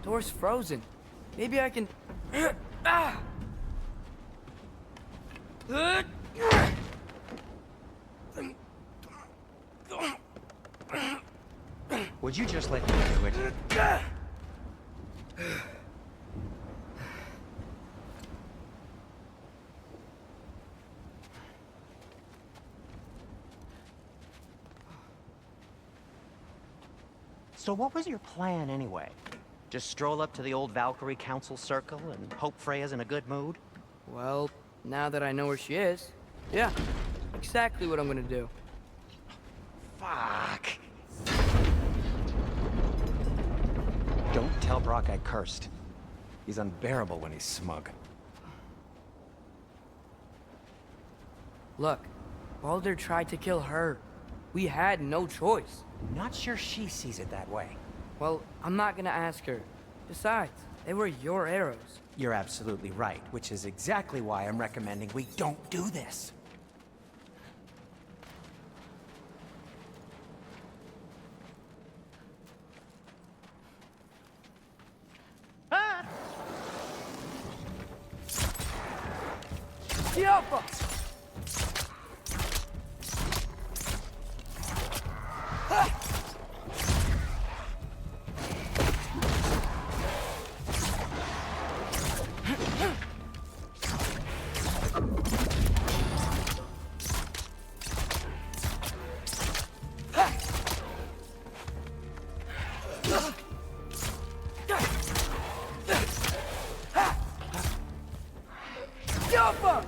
Door's frozen. Maybe I can... Ah! Would you just let me do it? So what was your plan anyway? Just stroll up to the old Valkyrie Council Circle and hope Freya's in a good mood? Well, now that I know where she is, yeah, exactly what I'm gonna do. Fuck! Don't tell Brock I cursed. He's unbearable when he's smug. Look, Baldur tried to kill her. We had no choice. Not sure she sees it that way. Well, I'm not gonna ask her. Besides, they were your arrows. You're absolutely right, which is exactly why I'm recommending we don't do this. Ah! Yoppa! Yoppa!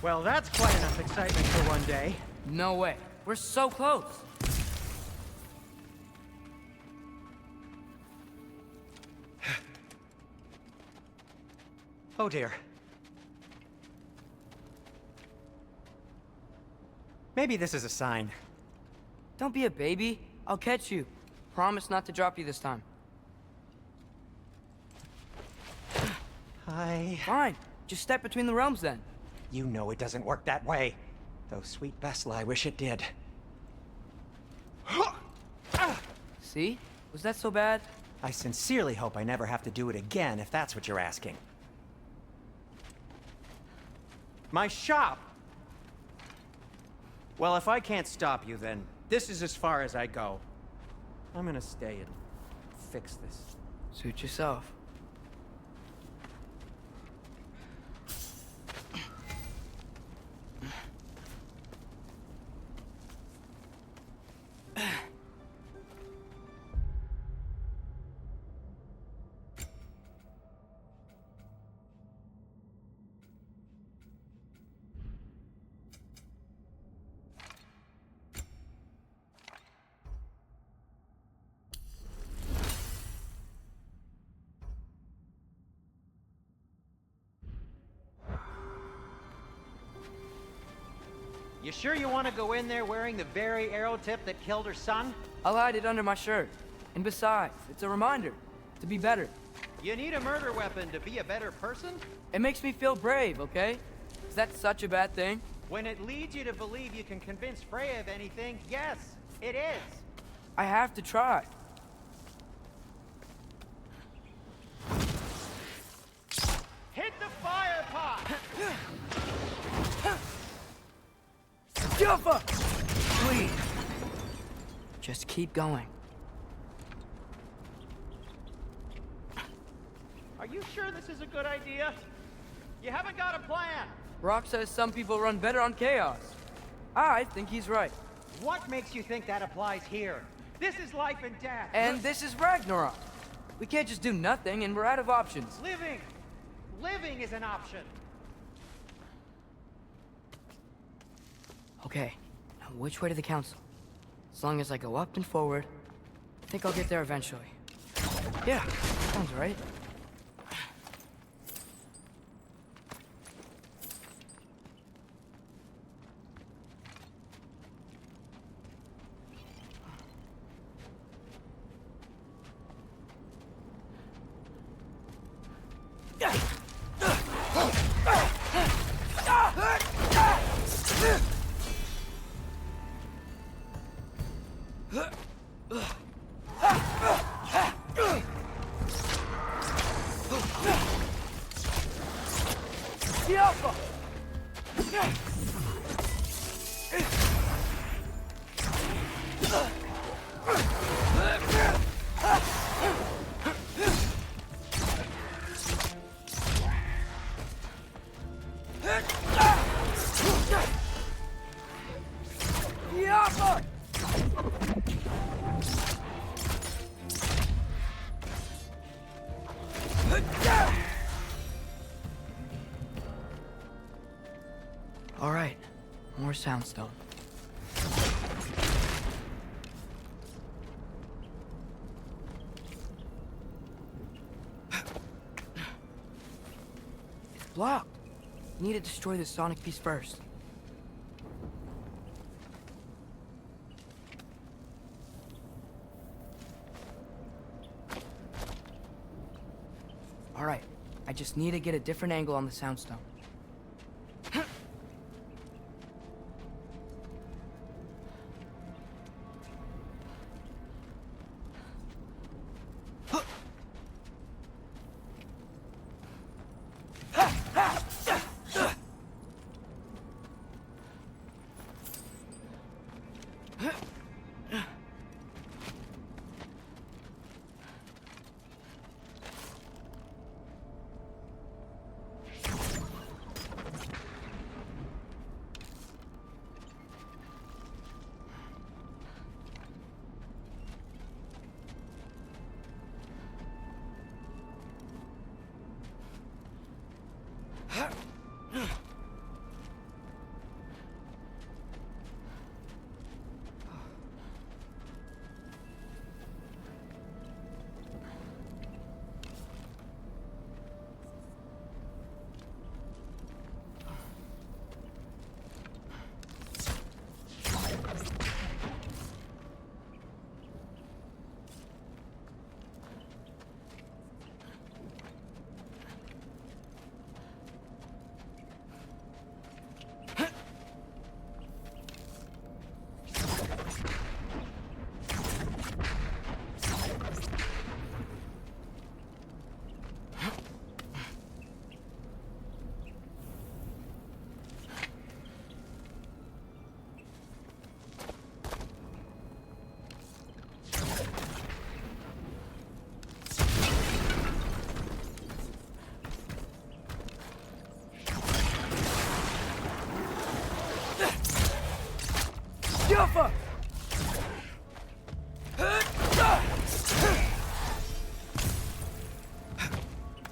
Well, that's quite enough excitement for one day. No way. We're so close. Oh dear. Maybe this is a sign. Don't be a baby. I'll catch you. Promise not to drop you this time. Fine. Just step between the realms then. You know it doesn't work that way. Though sweet Bessla, I wish it did. See? Was that so bad? I sincerely hope I never have to do it again, if that's what you're asking. My shop! Well, if I can't stop you, then this is as far as I go. I'm gonna stay and fix this. Suit yourself. You sure you want to go in there wearing the very arrow tip that killed her son? I'll hide it under my shirt. And besides, it's a reminder to be better. You need a murder weapon to be a better person? It makes me feel brave, okay? Is that such a bad thing? When it leads you to believe you can convince Freya of anything, yes, it is. I have to try. Hit the fire pot! Jumper! Please. Just keep going. Are you sure this is a good idea? You haven't got a plan! Rock says some people run better on chaos. I think he's right. What makes you think that applies here? This is life and death! And this is Ragnarok. We can't just do nothing, and we're out of options. Living! Living is an option! Okay, now which way to the council? As long as I go up and forward, I think I'll get there eventually. Yeah, sounds right. All right, more soundstone. It's blocked. Need to destroy the sonic piece first. All right, I just need to get a different angle on the soundstone.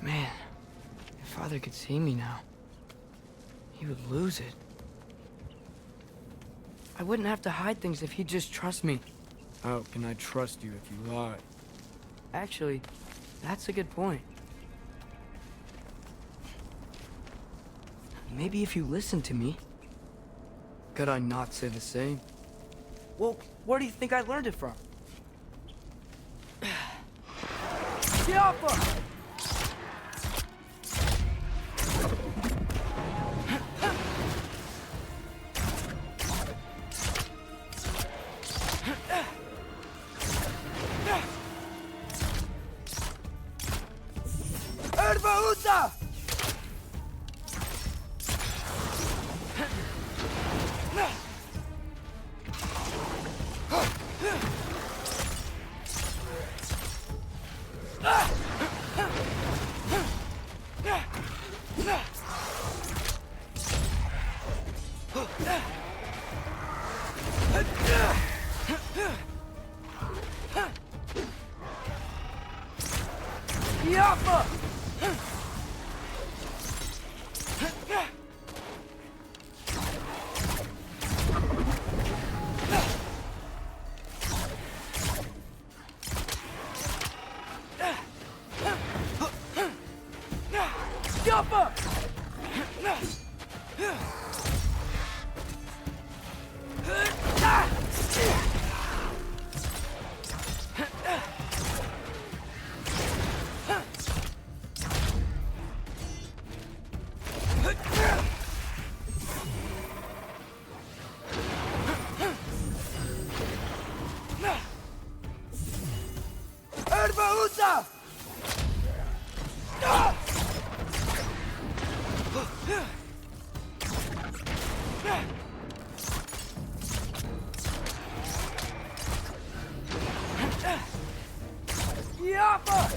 Man, if Father could see me now, he would lose it. I wouldn't have to hide things if he'd just trust me. How can I trust you if you lie? Actually, that's a good point. Maybe if you listen to me. Could I not say the same? Well, where do you think I learned it from? Yappa! Ervauta! Yappa! Yappa! Erbaúta! Yappa!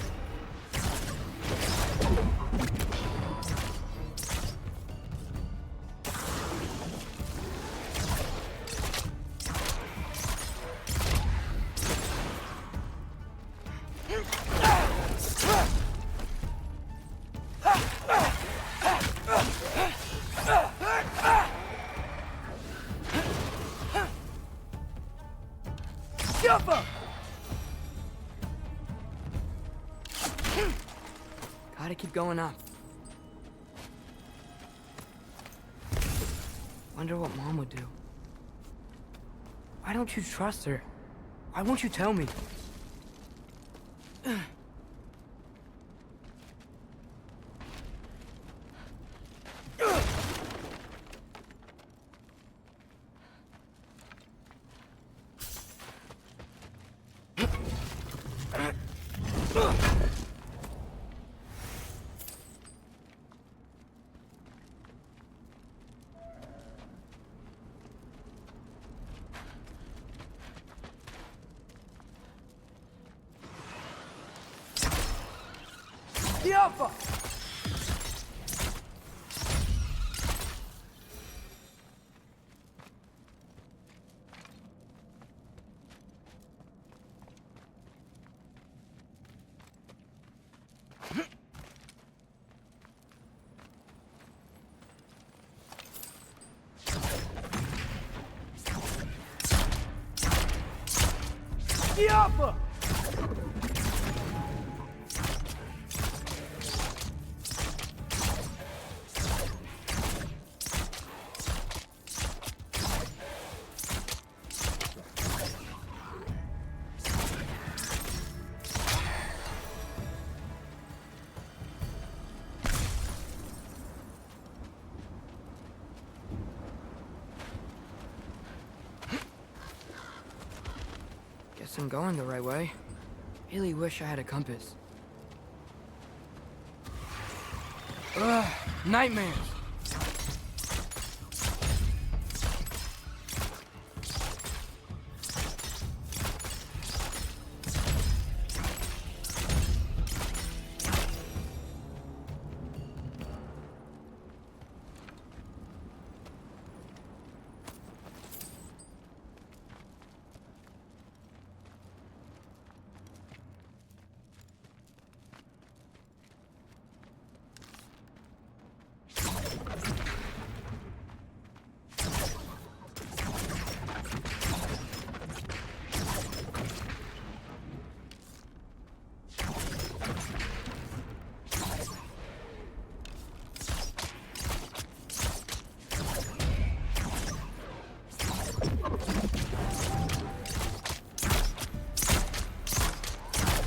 Yappa! Gotta keep going up. Wonder what Mom would do. Why don't you trust her? Why won't you tell me? Yappa! Yappa! Guess I'm going the right way. Really wish I had a compass. Ugh, nightmares!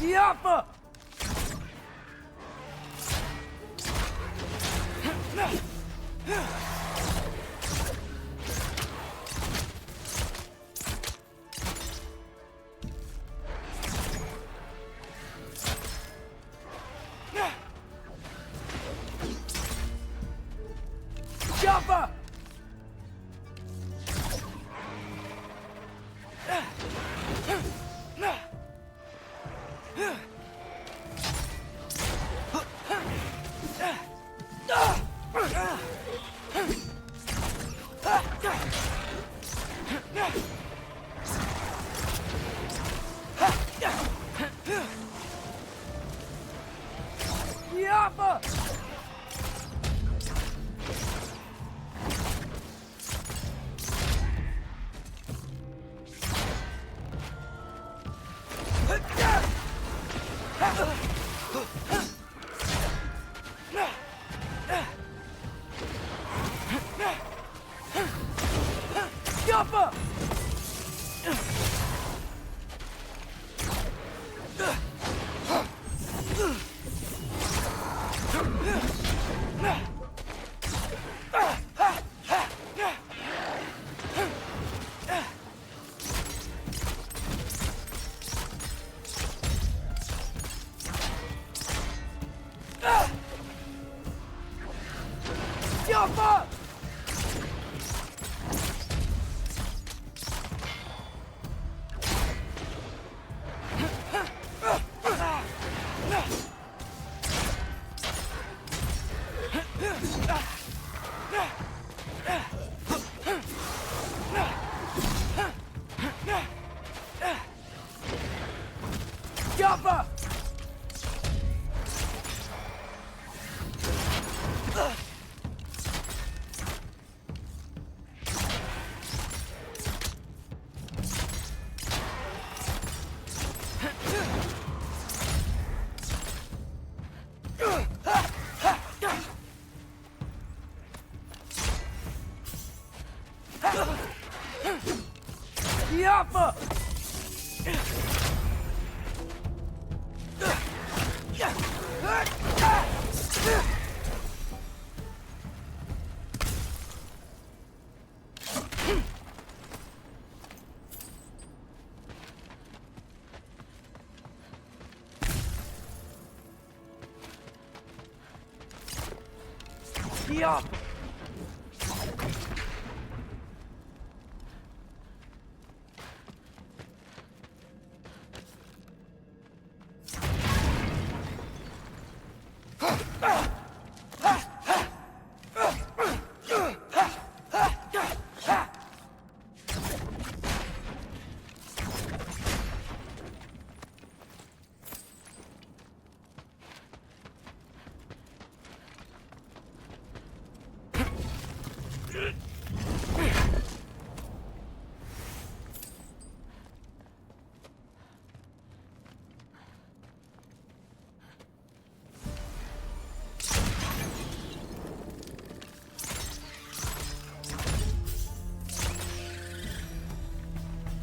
Yappa! Yappa! Yappa! Yappa! Yappa! Yappa! Yappa! Yappa!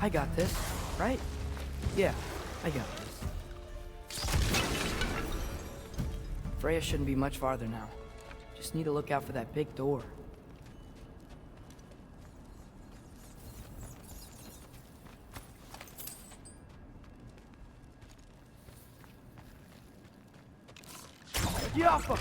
I got this, right? Yeah, I got this. Freya shouldn't be much farther now. Just need to look out for that big door. Yappa!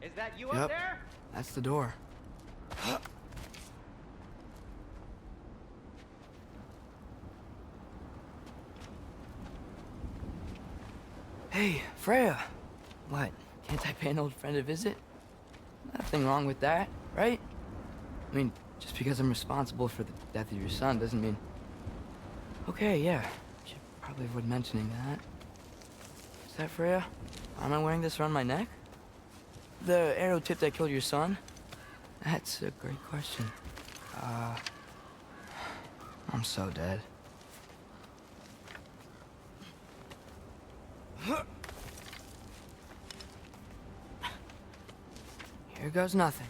Is that you Yep. up there? That's the door. Hey, Freya. What? Can't I pay an old friend a visit? Nothing wrong with that, right? I mean, just because I'm responsible for the death of your son doesn't mean... Okay, yeah. Should probably avoid mentioning that. Is that Freya? Am I wearing this around my neck? The arrow tip that killed your son? That's a great question. I'm so dead. Here goes nothing.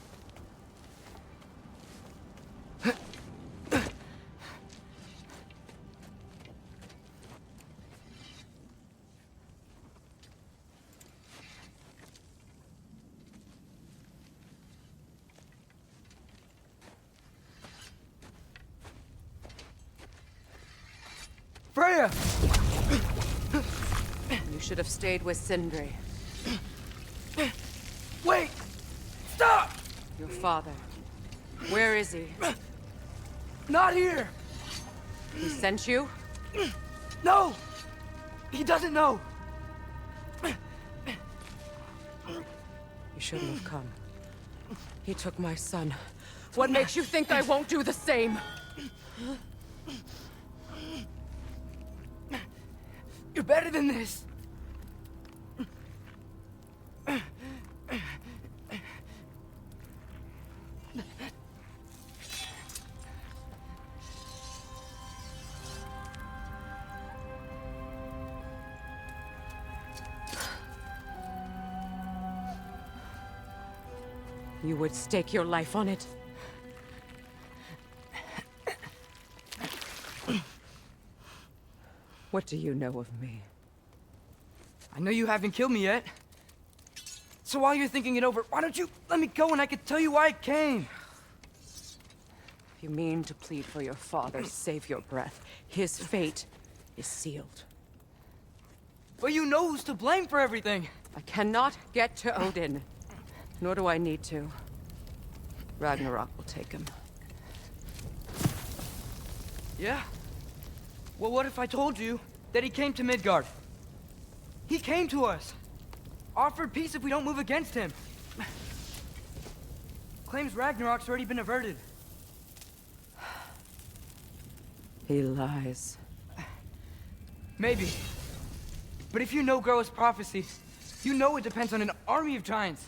Freya! You should have stayed with Sindri. Wait! Stop! Your father. Where is he? Not here! He sent you? No! He doesn't know! You shouldn't have come. He took my son. What makes you think I won't do the same? You're better than this! You would stake your life on it? What do you know of me? I know you haven't killed me yet. So while you're thinking it over, why don't you let me go and I can tell you why I came? You mean to plead for your father, save your breath. His fate is sealed. But you know who's to blame for everything. I cannot get to Odin. Nor do I need to. Ragnarok will take him. Yeah? Well, what if I told you that he came to Midgard? He came to us. Offered peace if we don't move against him. Claims Ragnarok's already been averted. He lies. Maybe. But if you know Groa's prophecy, you know it depends on an army of giants.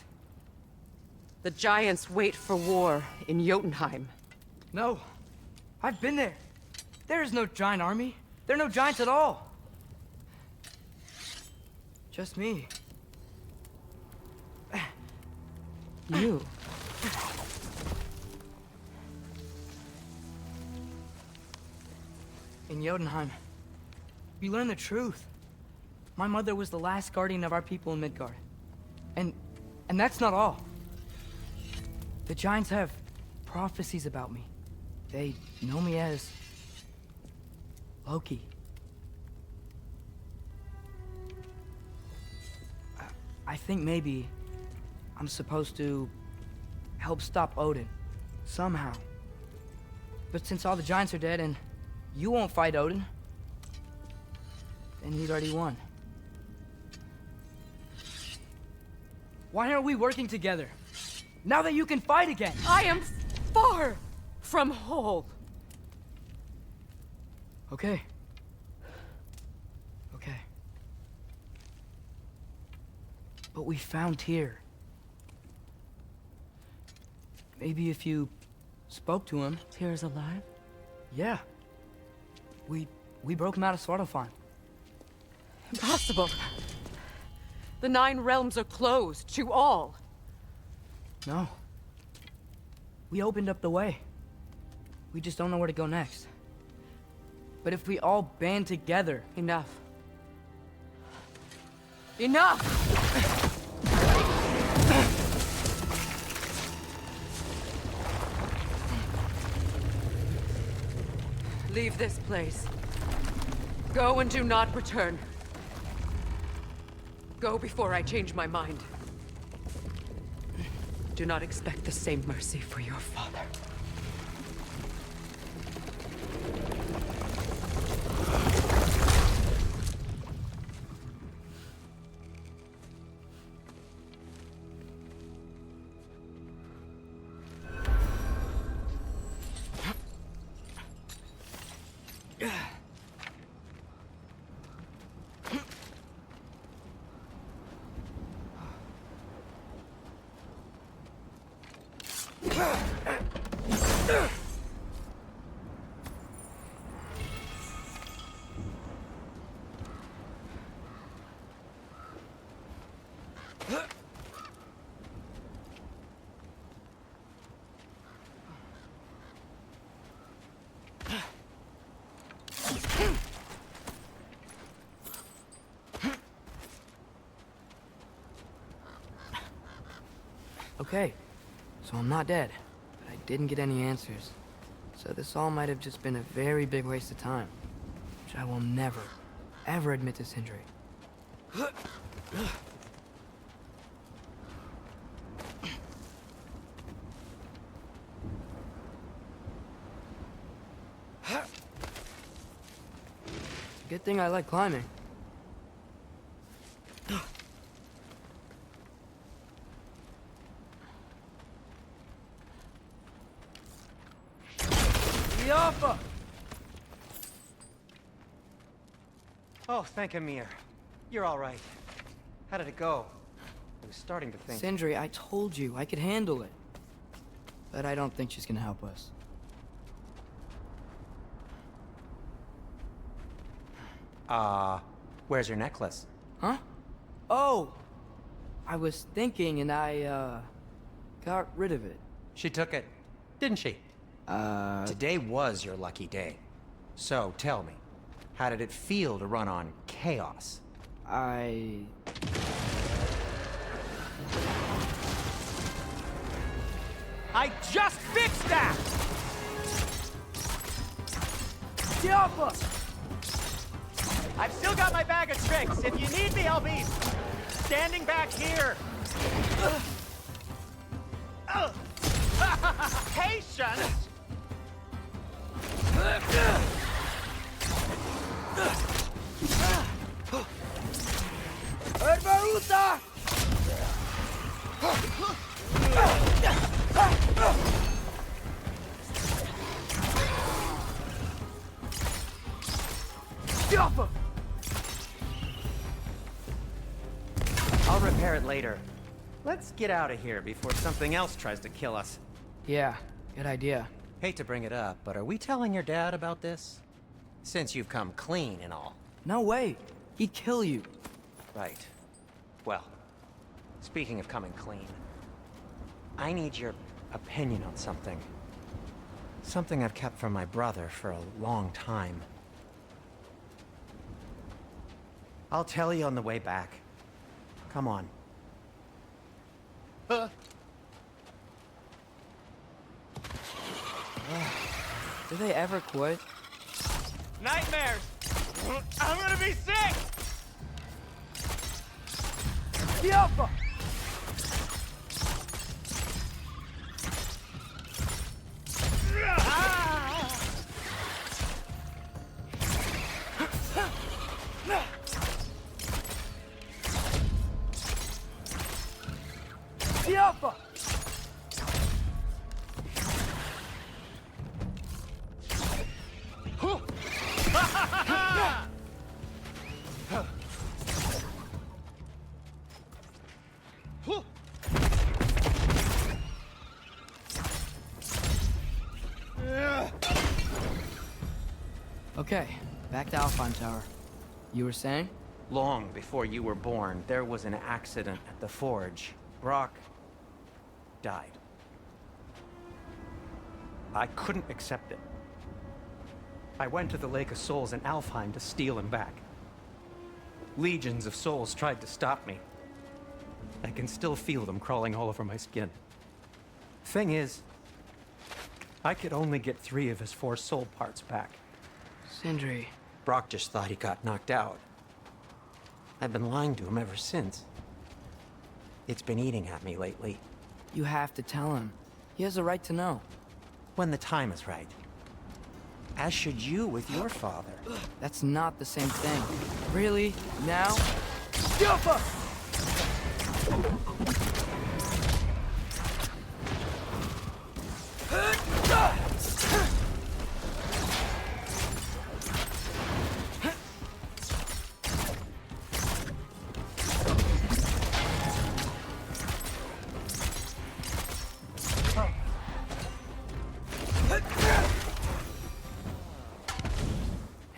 The giants wait for war in Jotunheim. No. I've been there. There is no giant army. There are no giants at all. Just me. You? In Jotunheim, we learn the truth. My mother was the last guardian of our people in Midgard. And that's not all. The giants have prophecies about me. They know me as Loki. I think maybe I'm supposed to help stop Odin, somehow. But since all the giants are dead and you won't fight Odin, then he's already won. Why aren't we working together? Now that you can fight again! I am far from whole. Okay. Okay. But we found Tyr. Maybe if you spoke to him... Tyr's alive? Yeah. We broke him out of Svartalfheim. Impossible. The 9 realms are closed to all. No. We opened up the way. We just don't know where to go next. But if we all band together... Enough. Enough! Leave this place. Go and do not return. Go before I change my mind. Do not expect the same mercy for your father. Okay, so I'm not dead, but I didn't get any answers. So this all might have just been a very big waste of time, which I will never, ever admit to Sindri. Good thing I like climbing. Alpha! Oh, thank Mimir. You're all right. How did it go? I was starting to think... Sindri, I told you I could handle it. But I don't think she's gonna help us. Where's your necklace? Huh? Oh! I was thinking and I, got rid of it. She took it, didn't she? Today was your lucky day. So, tell me, how did it feel to run on chaos? I just fixed that! Alpha! I've still got my bag of tricks. If you need me, I'll be standing back here. Patience! Herbaruta! Alpha! I'll repair it later. Let's get out of here before something else tries to kill us. Yeah, good idea. Hate to bring it up, but are we telling your dad about this? Since you've come clean and all. No way. He'd kill you. Right. Well, speaking of coming clean, I need your opinion on something. Something I've kept from my brother for a long time. I'll tell you on the way back. Come on. Do they ever quit? Nightmares! I'm gonna be sick! Alpha! Alpha! Okay, back to Alpine Tower. You were saying? Long before you were born, there was an accident at the forge. Brock died. I couldn't accept it. I went to the Lake of Souls in Alfheim to steal him back. Legions of souls tried to stop me. I can still feel them crawling all over my skin. Thing is, I could only get 3 of his 4 soul parts back. Sindri. Brock just thought he got knocked out. I've been lying to him ever since. It's been eating at me lately. You have to tell him. He has a right to know. When the time is right. As should you with your father. That's not the same thing. Really? Now? Alpha!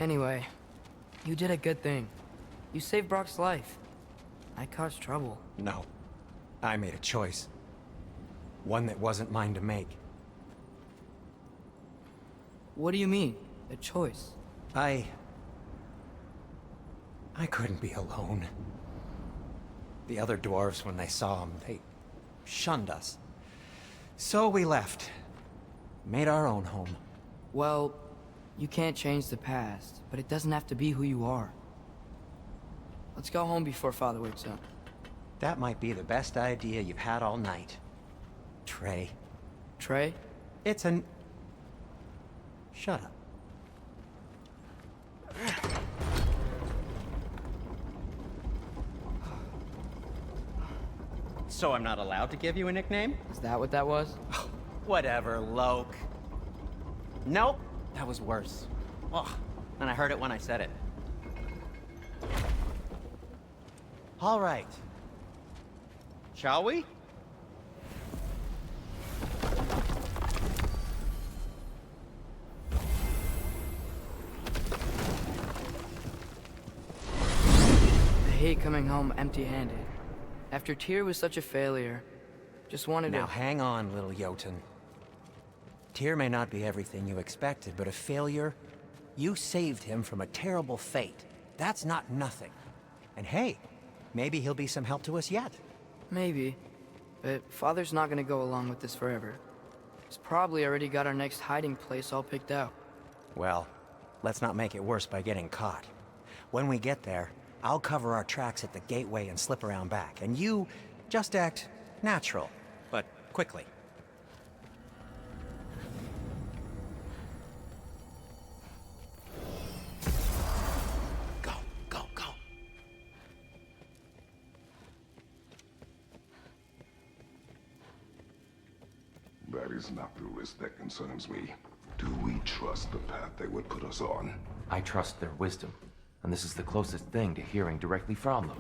Anyway, you did a good thing. You saved Brock's life. I caused trouble. No. I made a choice. One that wasn't mine to make. What do you mean? A choice? I couldn't be alone. The other dwarves, when they saw him, they shunned us. So we left. Made our own home. Well, you can't change the past, but it doesn't have to be who you are. Let's go home before Father wakes up. That might be the best idea you've had all night. Trey. Trey? It's an... Shut up. So I'm not allowed to give you a nickname? Is that what that was? Whatever, Loke. Nope. That was worse. Ugh. And I heard it when I said it. All right. Shall we? I hate coming home empty-handed. After Tyr was such a failure, just wanted Now to... hang on, little Jotun. Tyr may not be everything you expected, but a failure? You saved him from a terrible fate. That's not nothing. And hey, maybe he'll be some help to us yet. Maybe. But Father's not gonna go along with this forever. He's probably already got our next hiding place all picked out. Well, let's not make it worse by getting caught. When we get there, I'll cover our tracks at the gateway and slip around back, and you just act natural, but quickly. Go, go, go. That is not the risk that concerns me. Do we trust the path they would put us on? I trust their wisdom, and this is the closest thing to hearing directly from them.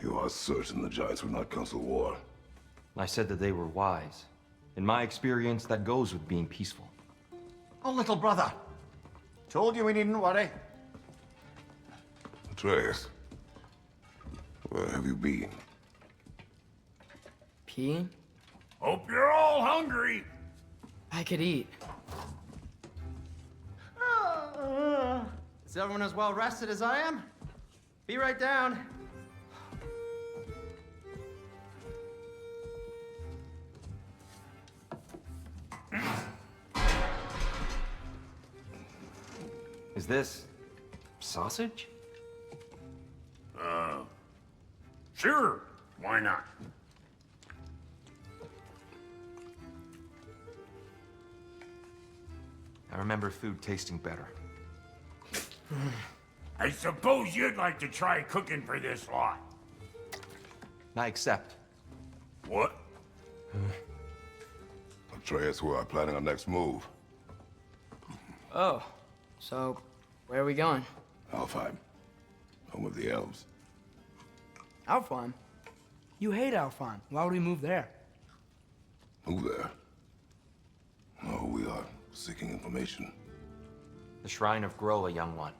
You are certain the Giants would not counsel war? I said that they were wise. In my experience, that goes with being peaceful. Oh, little brother. Told you we needn't worry. Atreus, where have you been? Peeing? Hope you're all hungry. I could eat. Is everyone as well rested as I am? Be right down. Is this... sausage? Sure. Why not? I remember food tasting better. I suppose you'd like to try cooking for this lot. I accept. What? Atreus, we are planning our next move. Oh, so where are we going? Alfheim, home of the elves. Alfheim? You hate Alfheim. Why would we move there? Move there. No, we are seeking information. The Shrine of Groa, young one.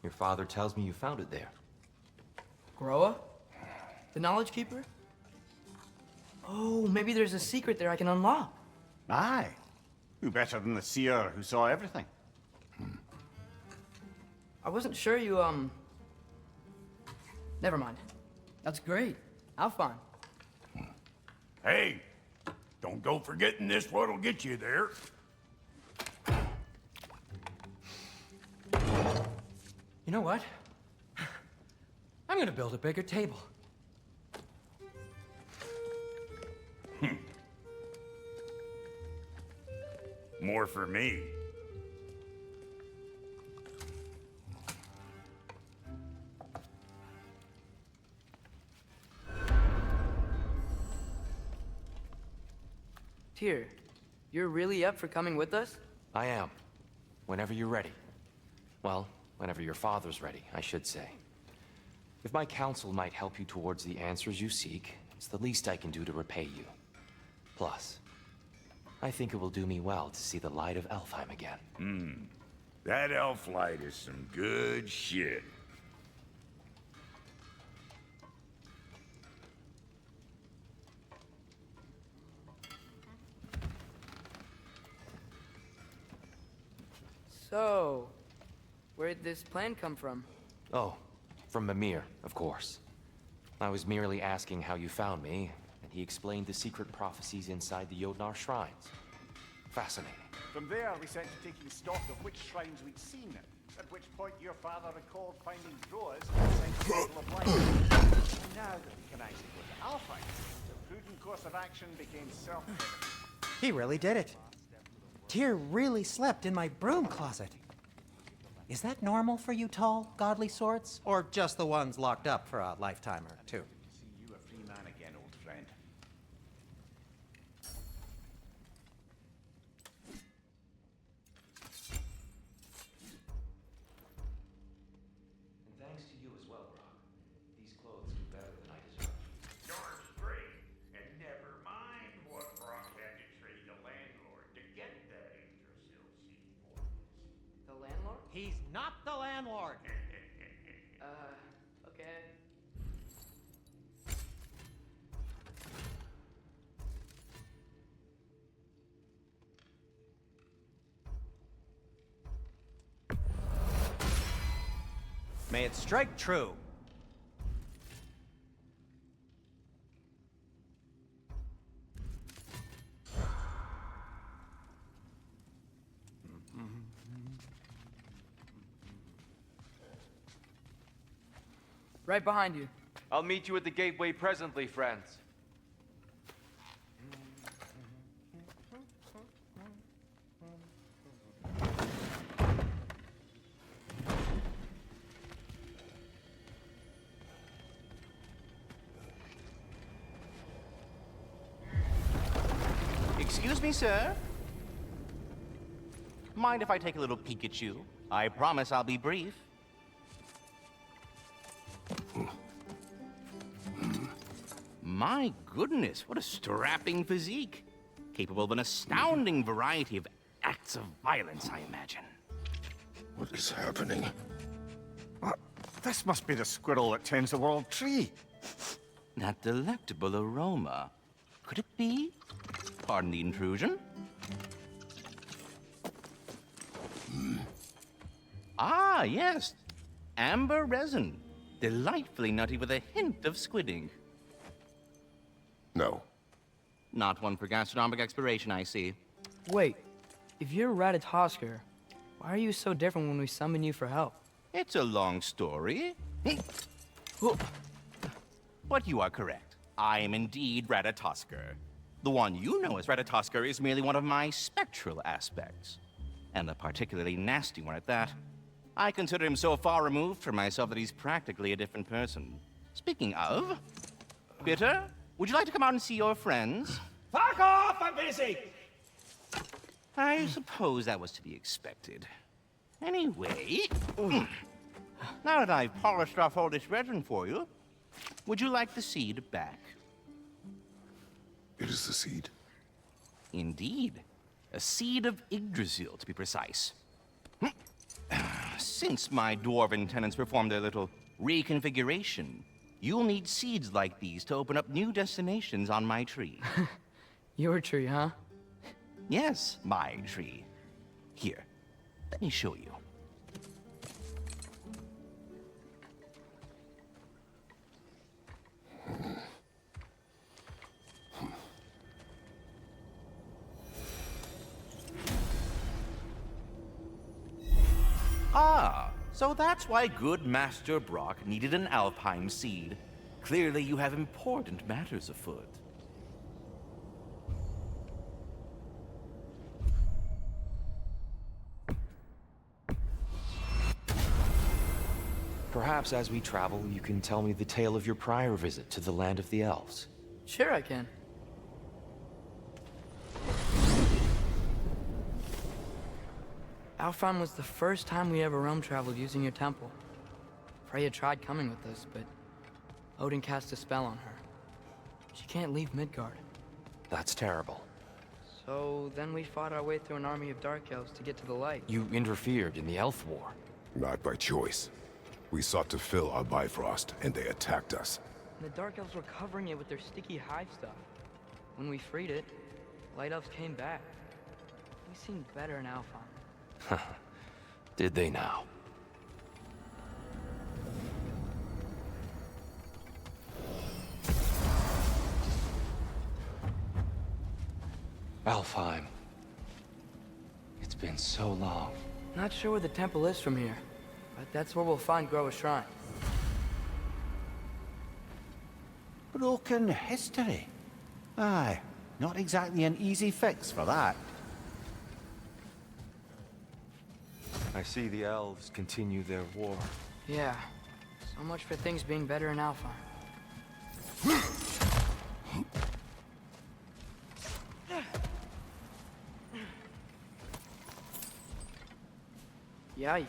Your father tells me you found it there. Groa? The Knowledge Keeper? Oh, maybe there's a secret there I can unlock. Aye. Who better than the seer who saw everything? I wasn't sure you, Never mind. That's great. Alfheim. Hey, don't go forgetting this what'll get you there. You know what? I'm gonna build a bigger table. More for me. Tyr, you're really up for coming with us? I am. Whenever you're ready. Well, whenever your father's ready, I should say. If my counsel might help you towards the answers you seek, it's the least I can do to repay you. Plus, I think it will do me well to see the light of Alfheim again. That elf light is some good shit. So, where'd this plan come from? Oh, from Mimir, of course. I was merely asking how you found me, and he explained the secret prophecies inside the Jotnar shrines. Fascinating. From there, we set to taking stock of which shrines we'd seen, at which point your father recalled finding drawers inside the Temple of Light. And now that we can actually go to Alfheim, the prudent course of action became self-evident. He really did it. Tyr really slept in my broom closet. Is that normal for you tall, godly swords? Or just the ones locked up for a lifetime or two? See you a free man again, old friend. He's not the landlord. Okay. May it strike true. Right behind you. I'll meet you at the gateway presently, friends. Excuse me, sir? Mind if I take a little peek at you? I promise I'll be brief. My goodness, what a strapping physique. Capable of an astounding variety of acts of violence, I imagine. What is happening? This must be the squirrel that tends the world tree. That delectable aroma. Could it be? Pardon the intrusion. Ah, yes. Amber resin. Delightfully nutty with a hint of squid ink. No. Not one for gastronomic exploration, I see. Wait, if you're Ratatoskr, why are you so different when we summon you for help? It's a long story. But you are correct. I am indeed Ratatoskr. The one you know as Ratatoskr is merely one of my spectral aspects. And a particularly nasty one at that. I consider him so far removed from myself that he's practically a different person. Speaking of... Bitter, would you like to come out and see your friends? Fuck off! I'm busy! I suppose that was to be expected. Anyway... now that I've polished off all this resin for you, would you like the seed back? It is the seed. Indeed. A seed of Yggdrasil, to be precise. Since my dwarven tenants performed their little reconfiguration, you'll need seeds like these to open up new destinations on my tree. Your tree, huh? Yes, my tree. Here, let me show you. Ah, so that's why good Master Brock needed an Alpine seed. Clearly you have important matters afoot. Perhaps as we travel, you can tell me the tale of your prior visit to the land of the elves. Sure I can. Alfheim was the first time we ever realm traveled using your temple. Freya tried coming with us, but Odin cast a spell on her. She can't leave Midgard. That's terrible. So then we fought our way through an army of dark elves to get to the light. You interfered in the Elf War. Not by choice. We sought to fill our Bifrost, and they attacked us. And the dark elves were covering it with their sticky hive stuff. When we freed it, light elves came back. We seemed better in Alfheim. Did they now? Alfheim. It's been so long. Not sure where the temple is from here, but that's where we'll find Groa's shrine. Broken history. Aye, not exactly an easy fix for that. I see the elves continue their war. Yeah, so much for things being better in Alfheim. Yikes.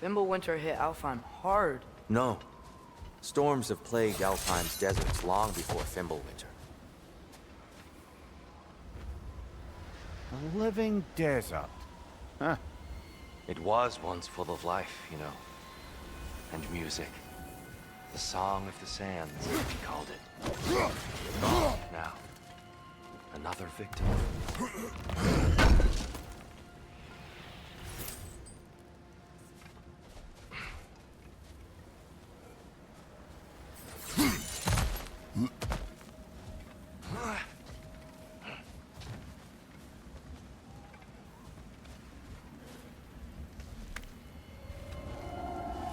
Fimbulwinter hit Alfheim hard. No. Storms have plagued Alfheim's deserts long before Fimbulwinter. A living desert. Huh. It was once full of life, you know. And music. The Song of the Sands, as we called it. Gone now. Another victim.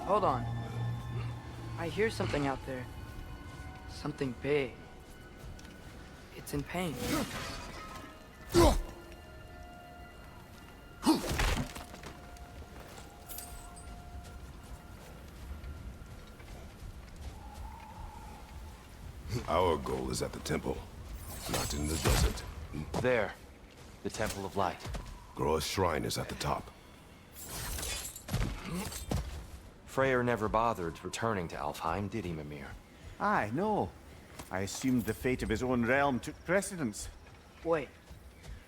Hold on. I hear something out there. Something big. It's in pain. Our goal is at the temple, not in the desert. There. The Temple of Light. Groa's shrine is at the top. Freyr never bothered returning to Alfheim, did he, Mimir? Aye, no. I assumed the fate of his own realm took precedence. Wait.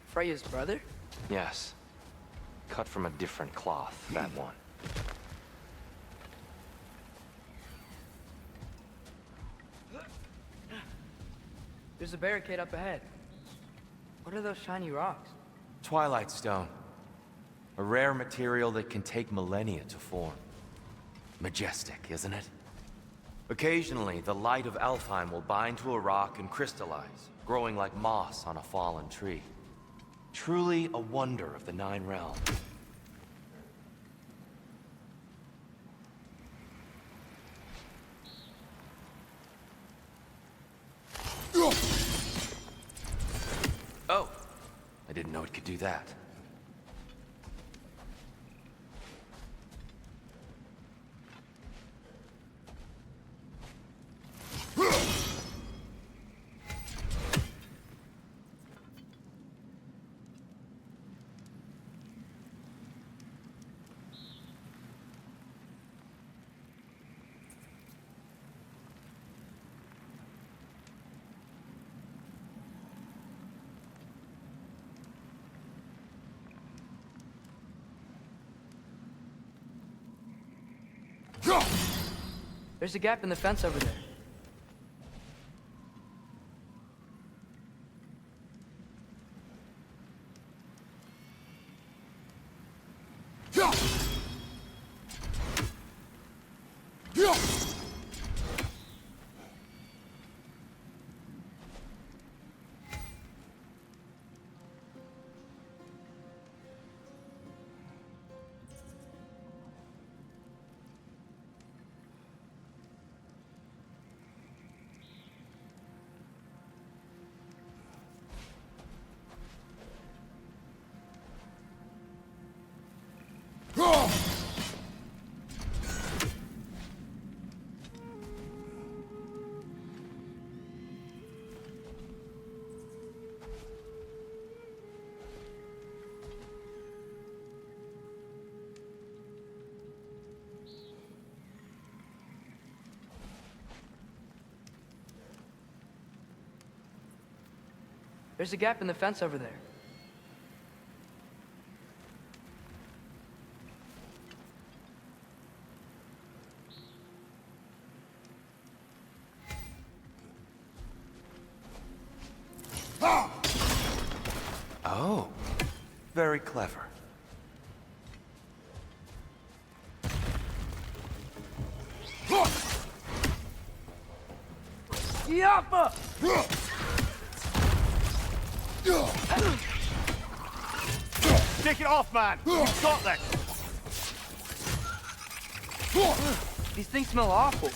Freya's brother? Yes. Cut from a different cloth, that one. There's a barricade up ahead. What are those shiny rocks? Twilight Stone. A rare material that can take millennia to form. Majestic, isn't it? Occasionally, the light of Alfheim will bind to a rock and crystallize, growing like moss on a fallen tree. Truly a wonder of the Nine Realms. Oh, I didn't know it could do that. There's a gap in the fence over there. There's a gap in the fence over there. Oh, very clever. Yappa! Take it off, man! You've got this! These things smell awful.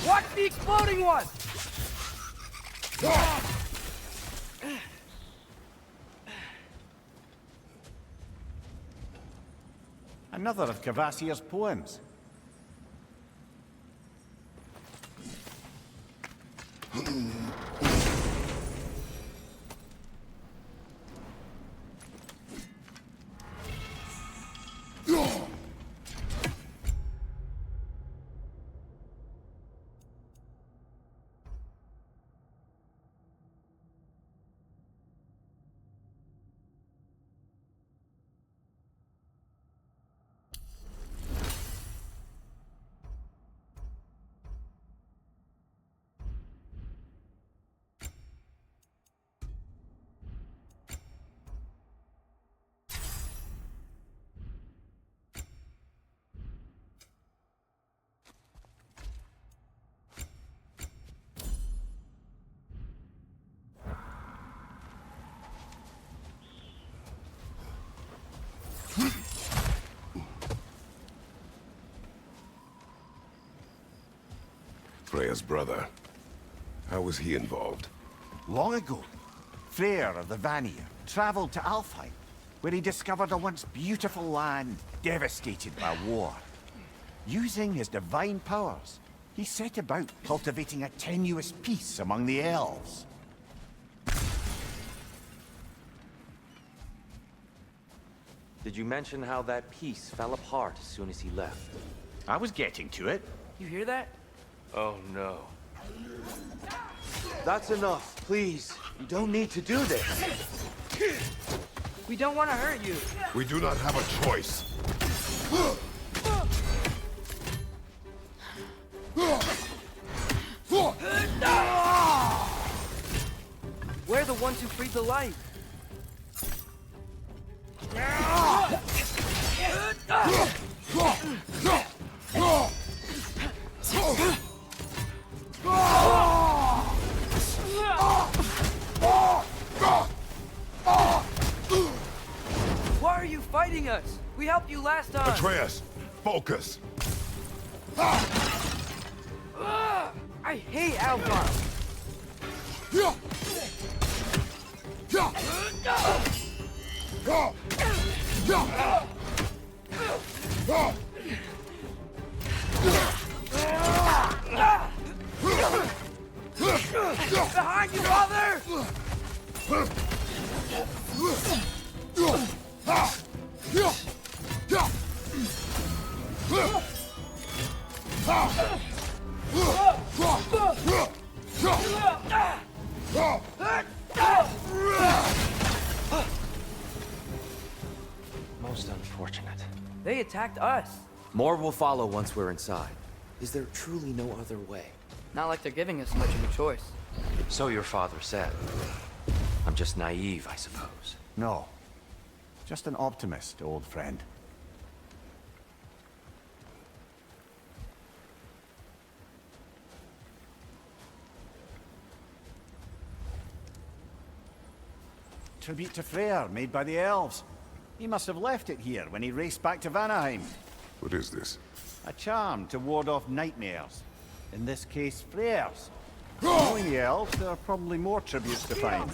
Watch the exploding one! Another of Kvasir's poems. Freya's brother. How was he involved? Long ago, Freya of the Vanir traveled to Alfheim, where he discovered a once beautiful land devastated by war. Using his divine powers, he set about cultivating a tenuous peace among the elves. Did you mention how that piece fell apart as soon as he left? I was getting to it. You hear that? Oh no. That's enough, please. You don't need to do this. We don't want to hurt you. We do not have a choice. We're the ones who freed the light. Why are you fighting us? We helped you last time. Atreus, focus. I hate Alpha. Behind you, father! Most unfortunate. They attacked us. More will follow once we're inside. Is there truly no other way? Not like they're giving us much of a choice. So your father said. I'm just naive, I suppose. No. Just an optimist, old friend. Tribute to Freya, made by the elves. He must have left it here when he raced back to Vanaheim. What is this? A charm to ward off nightmares. In this case, Freya's. Knowing the elves, there are probably more tributes to find.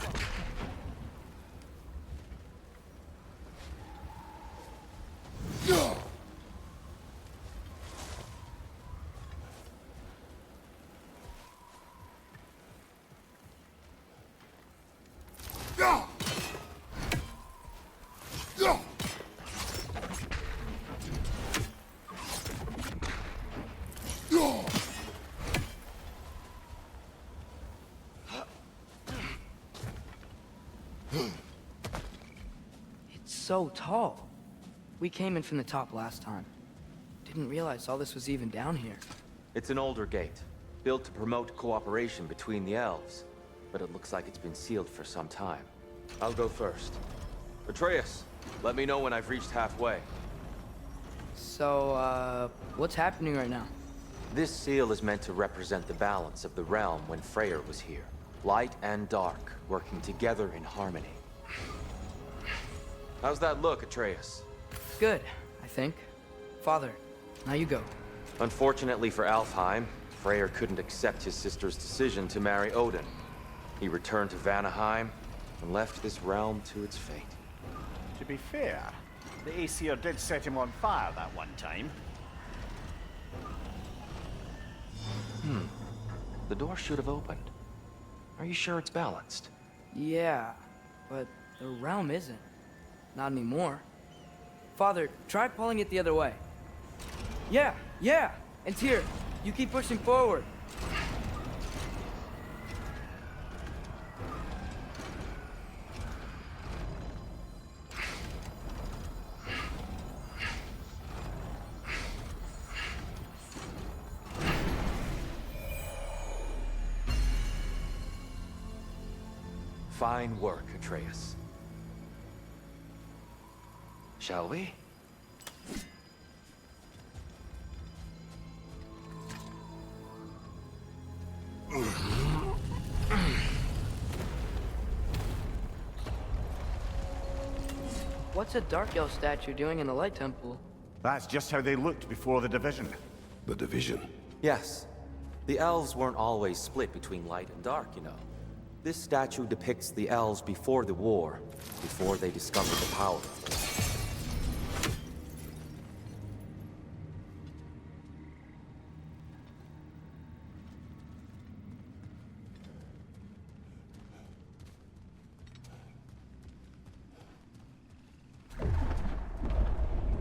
It's so tall. We came in from the top last time. Didn't realize all this was even down here. It's an older gate, built to promote cooperation between the elves. But it looks like it's been sealed for some time. I'll go first. Atreus, let me know when I've reached halfway. So, what's happening right now? This seal is meant to represent the balance of the realm when Freya was here. Light and dark, working together in harmony. How's that look, Atreus? Good, I think. Father, now you go. Unfortunately for Alfheim, Freyr couldn't accept his sister's decision to marry Odin. He returned to Vanaheim and left this realm to its fate. To be fair, the Aesir did set him on fire that one time. The door should have opened. Are you sure it's balanced? Yeah, but the realm isn't. Not anymore. Father, try pulling it the other way. Yeah! And Tyr, you keep pushing forward. Fine work, Atreus. Shall we? What's a Dark Elf statue doing in the Light Temple? That's just how they looked before the division. The division. Yes. The elves weren't always split between light and dark, you know. This statue depicts the elves before the war, before they discovered the power.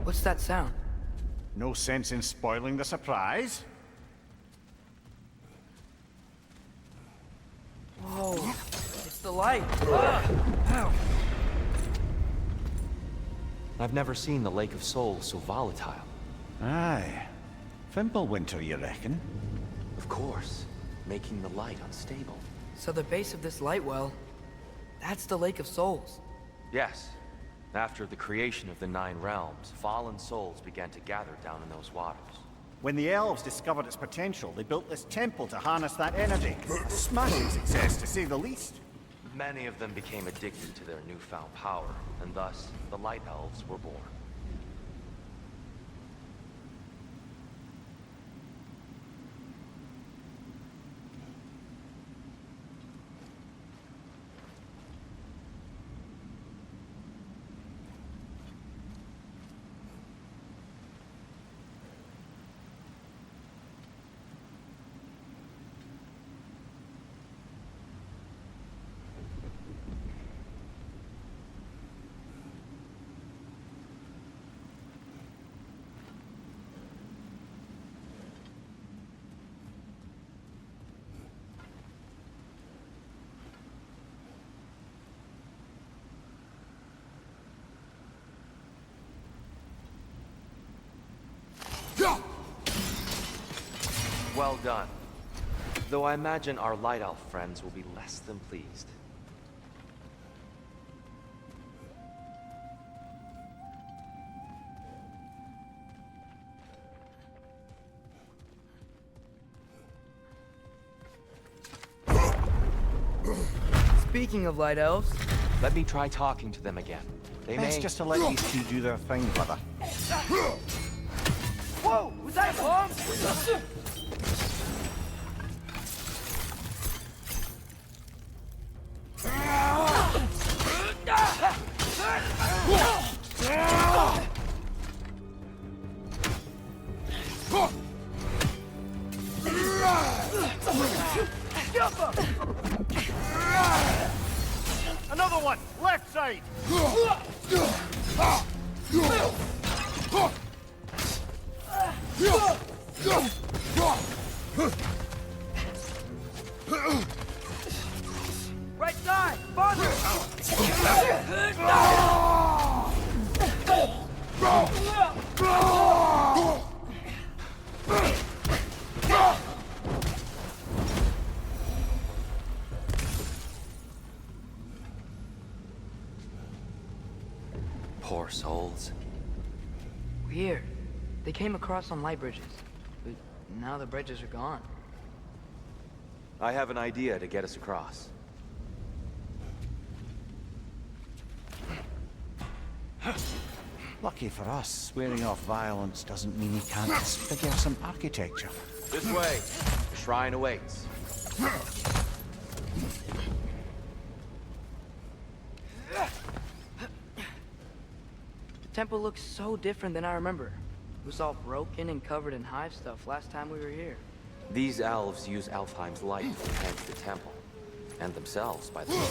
What's that sound? No sense in spoiling the surprise. Whoa, it's the light. Ow. I've never seen the Lake of Souls so volatile. Aye. Fimbulwinter, you reckon? Of course, making the light unstable. So the base of this light well, that's the Lake of Souls. Yes. After the creation of the Nine Realms, fallen souls began to gather down in those waters. When the elves discovered its potential, they built this temple to harness that energy. Smashing success, to say the least. Many of them became addicted to their newfound power, and thus, the Light Elves were born. Well done. Though I imagine our Light Elf friends will be less than pleased. Speaking of light elves, Let me try talking to them again. They Best may... just to let these two do their thing, brother. whoa, was that a bomb? Another one! Left side! Right side, farther! Poor souls. Weird. They came across on light bridges, but now the bridges are gone. I have an idea to get us across. Lucky for us, swearing off violence doesn't mean he can't disfigure some architecture. This way. The shrine awaits. The temple looks so different than I remember. It was all broken and covered in hive stuff last time we were here. These elves use Alfheim's light to enhance the temple. And themselves, by the way.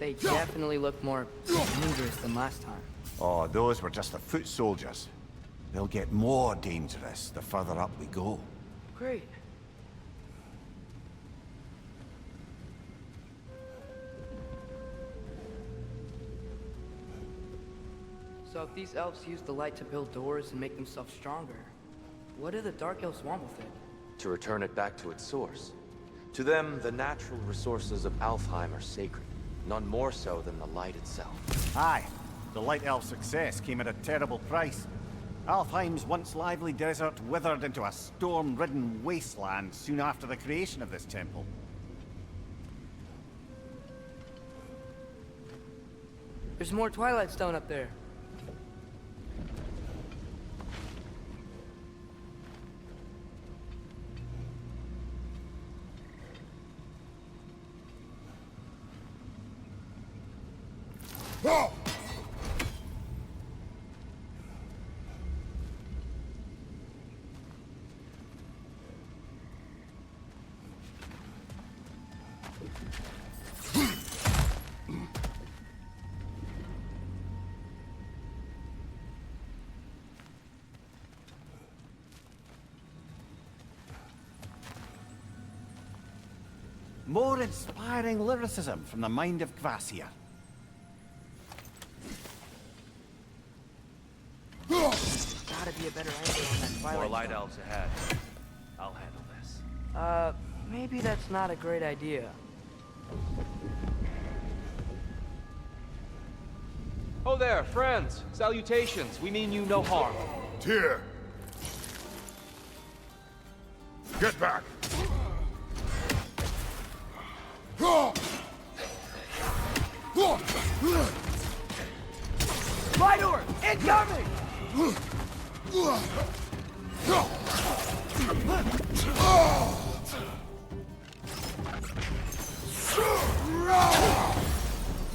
They definitely look more dangerous than last time. Oh, those were just the foot soldiers. They'll get more dangerous the further up we go. Great. So if these elves use the light to build doors and make themselves stronger, what do the Dark Elves want with it? To return it back to its source. To them, the natural resources of Alfheim are sacred. None more so than the light itself. Aye, the Light Elf success came at a terrible price. Alfheim's once lively desert withered into a storm-ridden wasteland soon after the creation of this temple. There's more Twilight Stone up there. More inspiring lyricism from the mind of Kvasir. Gotta be a better angle on that twilight. More light zone. elves ahead. I'll handle this. Maybe that's not a great idea. Oh there, friends. Salutations. We mean you no harm. Tyr! Get back! Lidor! Incoming!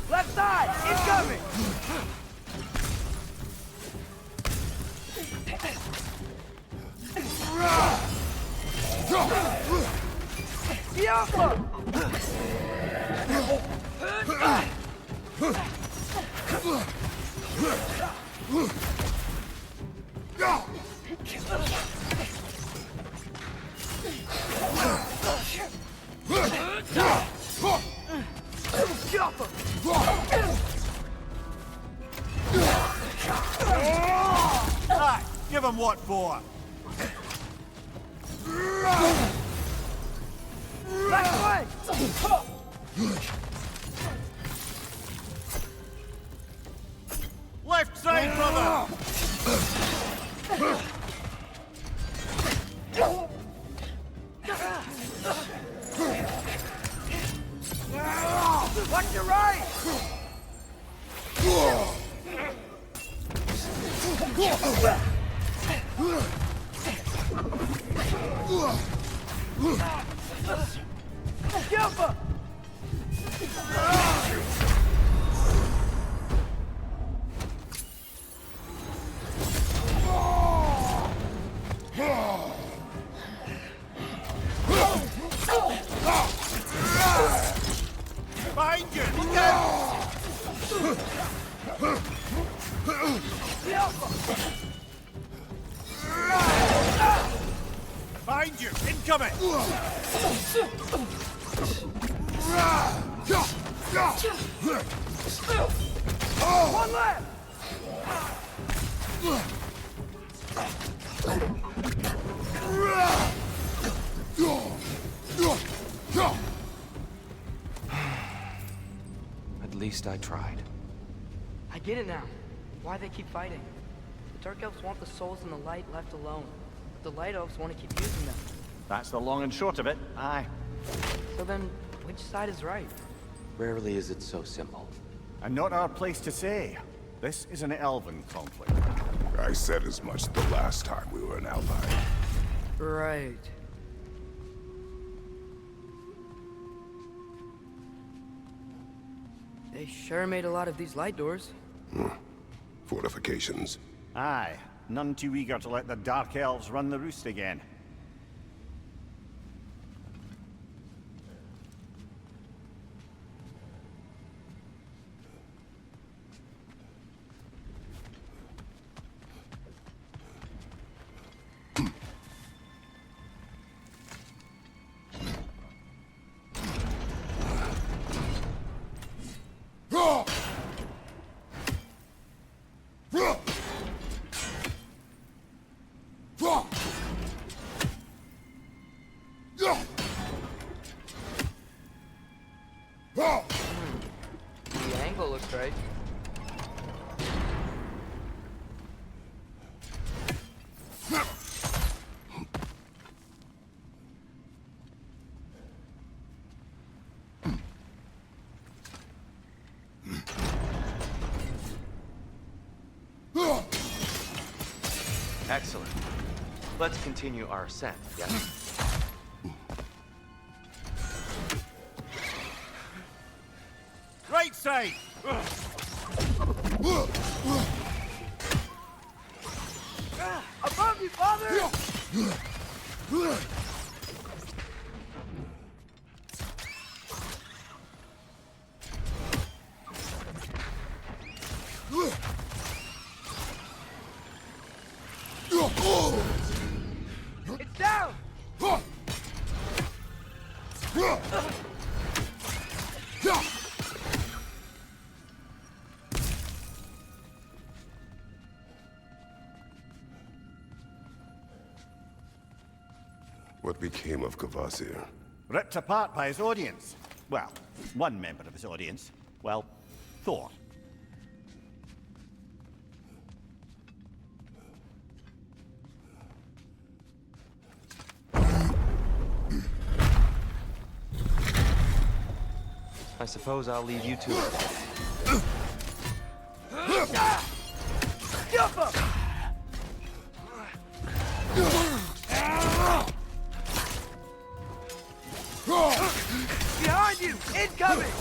Left side! Incoming! Diablo! Aye, give him what for. Left leg! Left side, brother! Watch your right! Jumper! Behind you! Look out! Behind you! Incoming! One left! At least I tried. I get it now. Why they keep fighting. The Dark Elves want the souls in the light left alone. But the Light Elves want to keep using them. That's the long and short of it. Aye. So then, which side is right? Rarely is it so simple. And not our place to say. This is an elven conflict. I said as much the last time we were an ally. Right. They sure made a lot of these light doors. Fortifications. Aye. None too eager to let the Dark Elves run the roost again. The angle looks right. Excellent. Let's continue our ascent, yes? Right side! Above you, father! It's down! What became of Kvasir? Ripped apart by his audience. Well, one member of his audience. Well, Thor. I suppose I'll leave you to it. Jump up! Behind you! Incoming!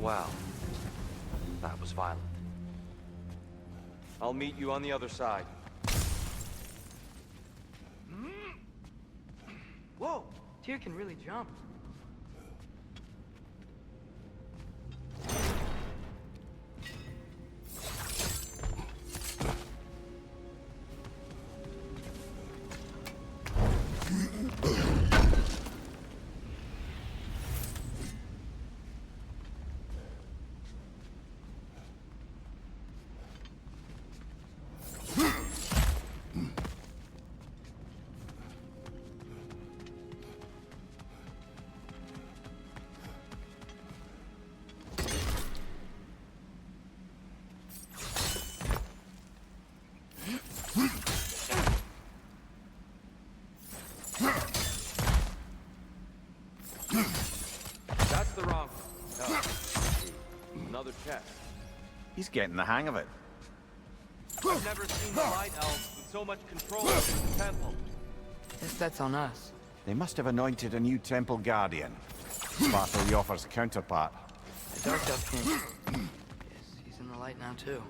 Wow. That was violent. I'll meet you on the other side. Whoa! Tyr can really jump. That's the wrong one. No. Another chest. He's getting the hang of it. I've never seen the Light Elves with so much control over the temple. Guess that's on us. They must have anointed a new temple guardian. Part of the offer's counterpart. The Dark Elf King. Yes, he's in the light now, too.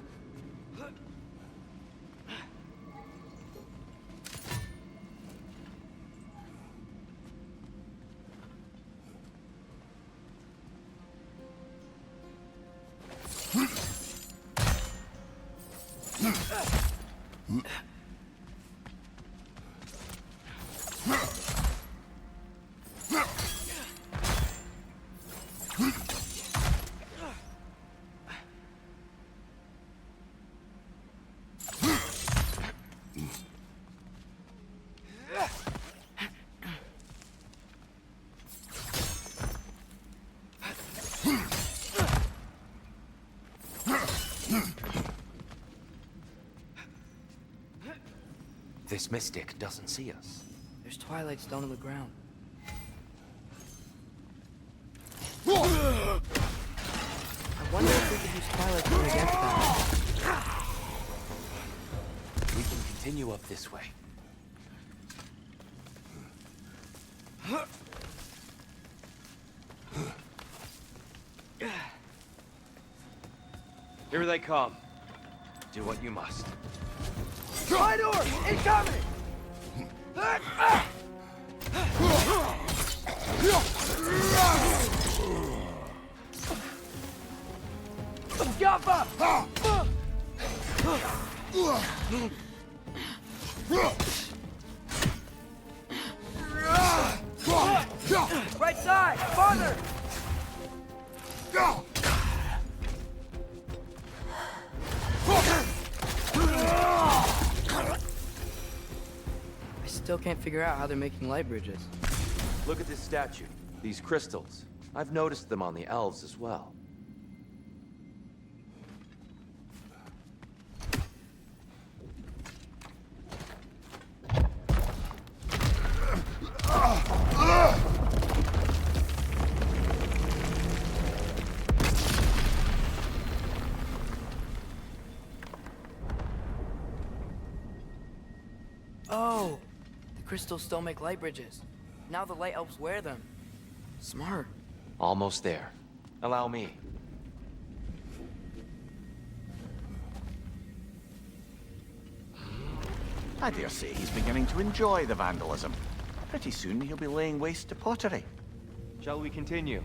This mystic doesn't see us. There's Twilight Stone on the ground. I wonder if we could use Twilight Stone against them. We can continue up this way. Here they come. Do what you must. My door! Incoming! Jump up! Right side! Farther! I still can't figure out how they're making light bridges. Look at this statue. These crystals. I've noticed them on the elves as well. Oh, the crystals still make light bridges. Now the light elves wear them. Smart. Almost there. Allow me. I dare say he's beginning to enjoy the vandalism. Pretty soon he'll be laying waste to pottery. Shall we continue?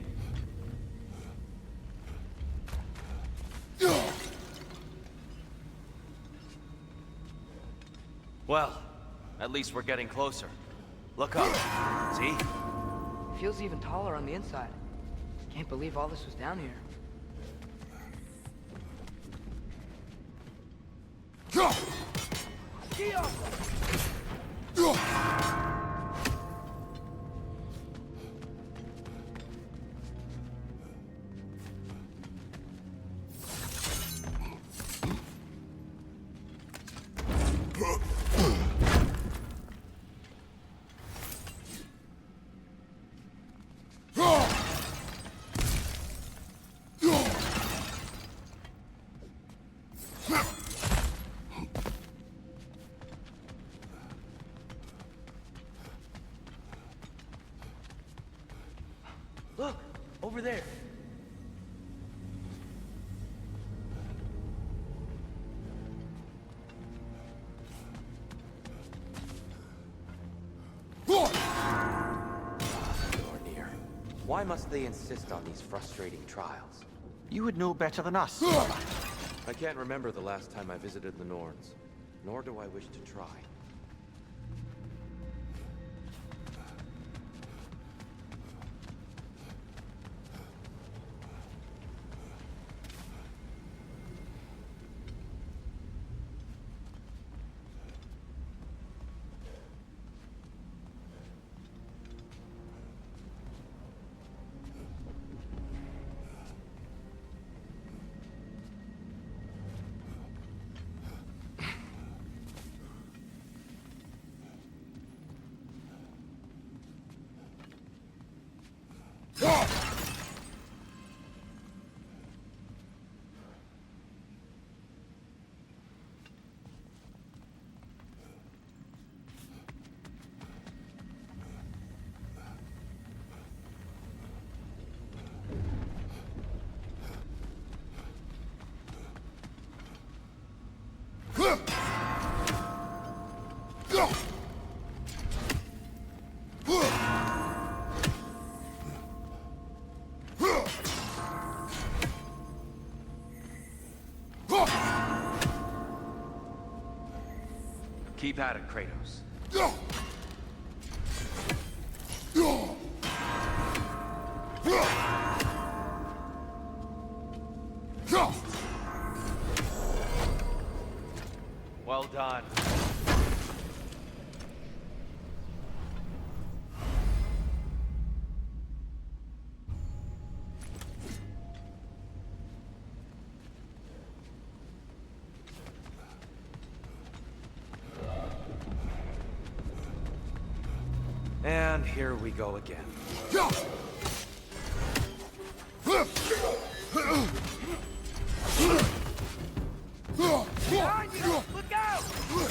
Well, at least we're getting closer. Look up. See? It feels even taller on the inside. Can't believe all this was down here. Look! Over there! Near. Why must they insist on these frustrating trials? You would know better than us. I can't remember the last time I visited the Norns, nor do I wish to try. Keep at it, Kratos. Well done. And here we go again. Behind you! Look out! Behind!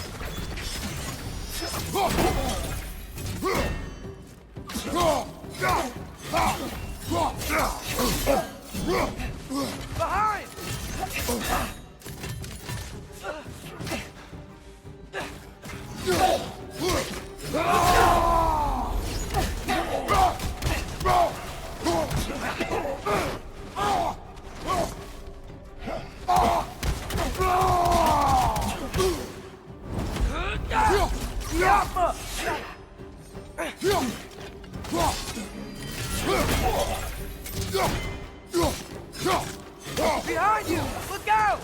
Behind you! Look out!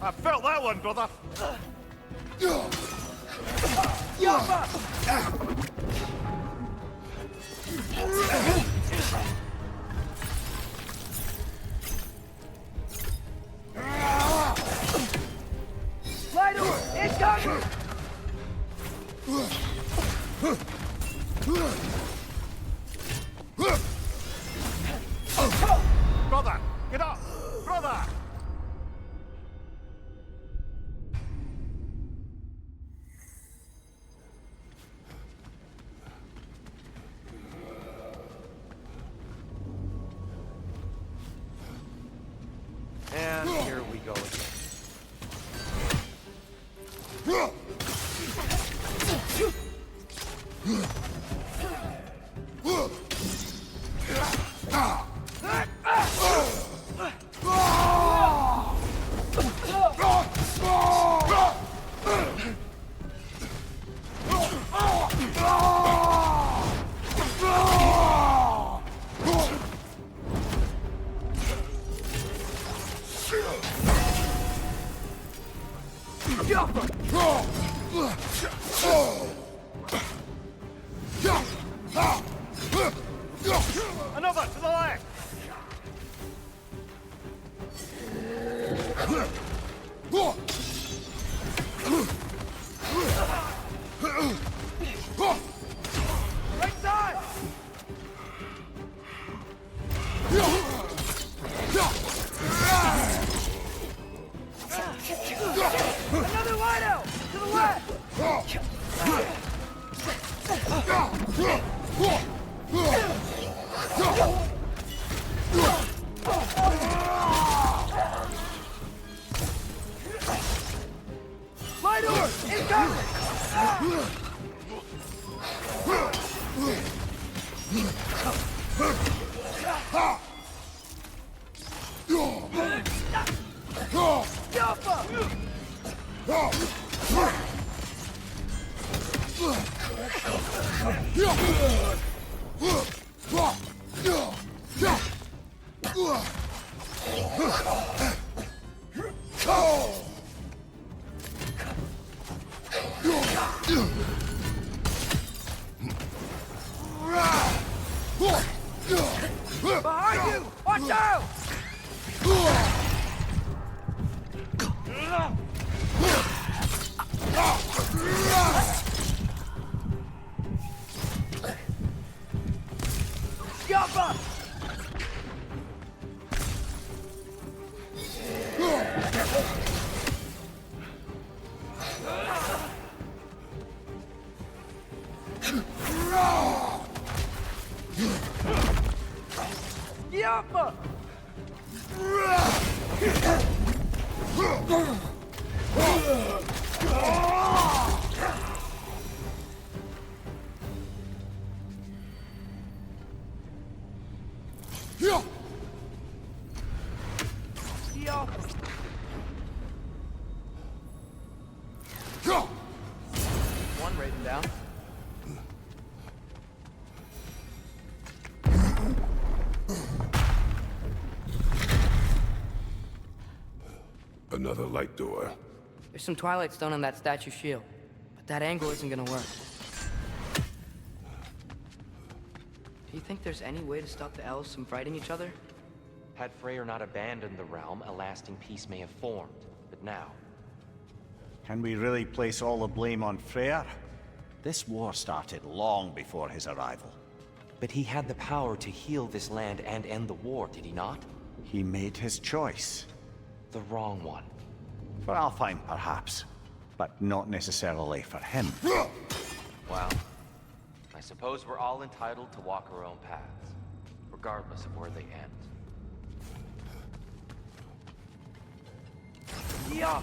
I felt that one, brother. Brother, get up! Brother! And here we go again. Another to the left! Right side! Another wideout! To the left! Light door! Incoming! Behind you! Watch out! Yappa! Yappa! One written down. Another light door. There's some Twilight Stone on that statue shield, but that angle isn't gonna work. Do you think there's any way to stop the elves from fighting each other? Had Freya not abandoned the realm, a lasting peace may have formed. But now, Can we really place all the blame on Freya? This war started long before his arrival. but he had the power to heal this land and end the war, did he not? He made his choice. The wrong one. For Alfheim, perhaps, but not necessarily for him. Well, I suppose we're all entitled to walk our own paths, regardless of where they end. Yeah.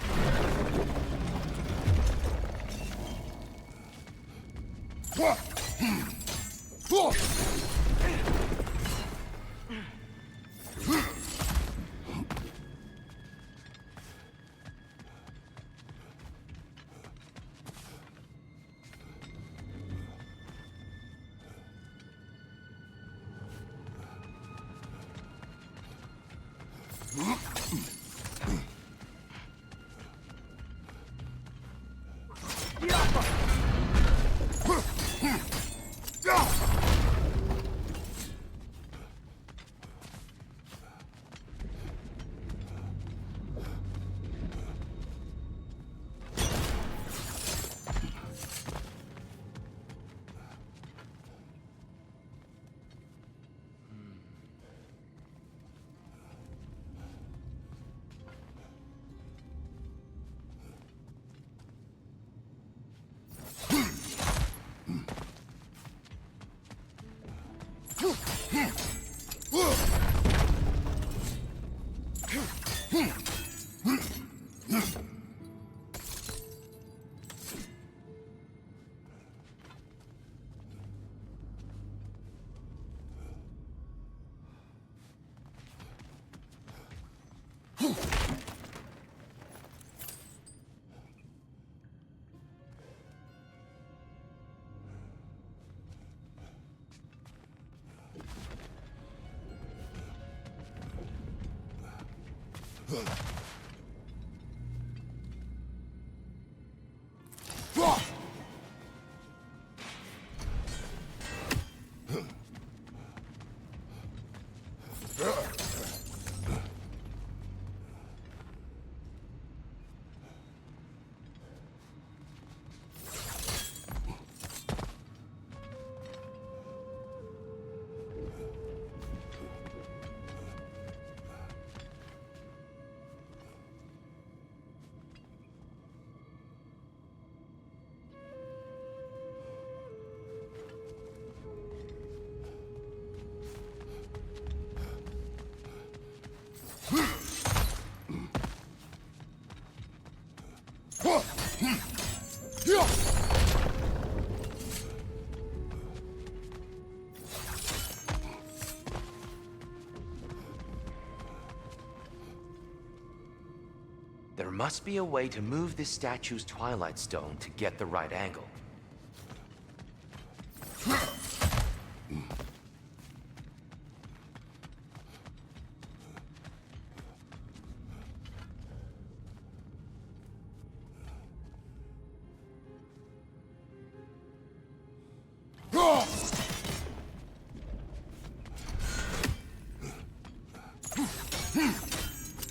There must be a way to move this statue's Twilight Stone to get the right angle.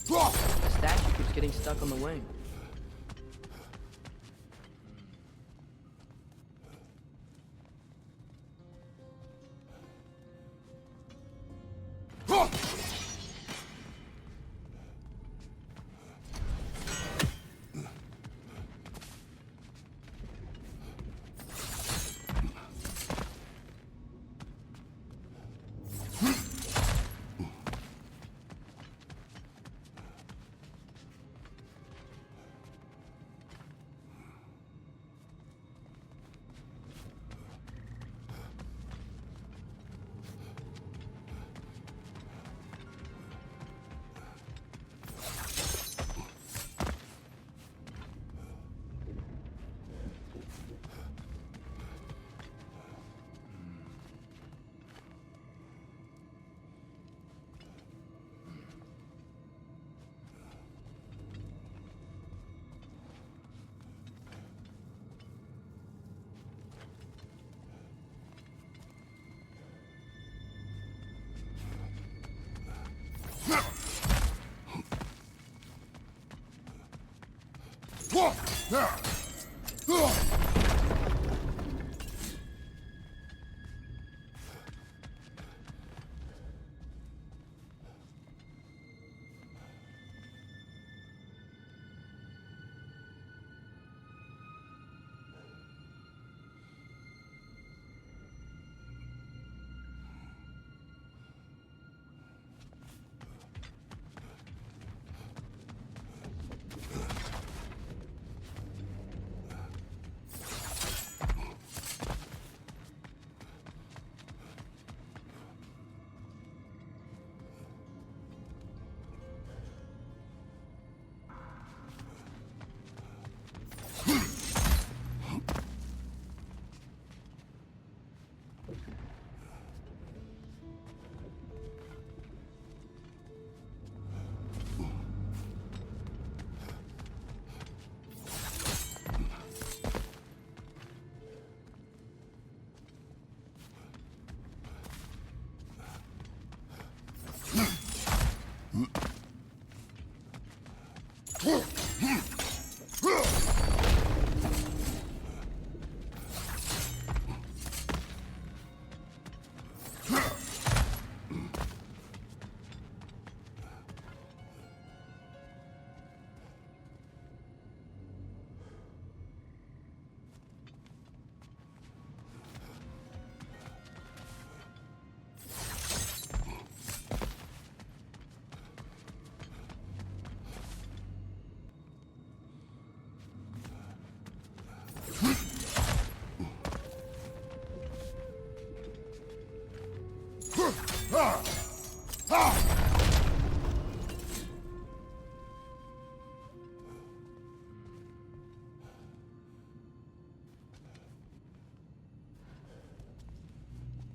The statue keeps getting stuck on the wing.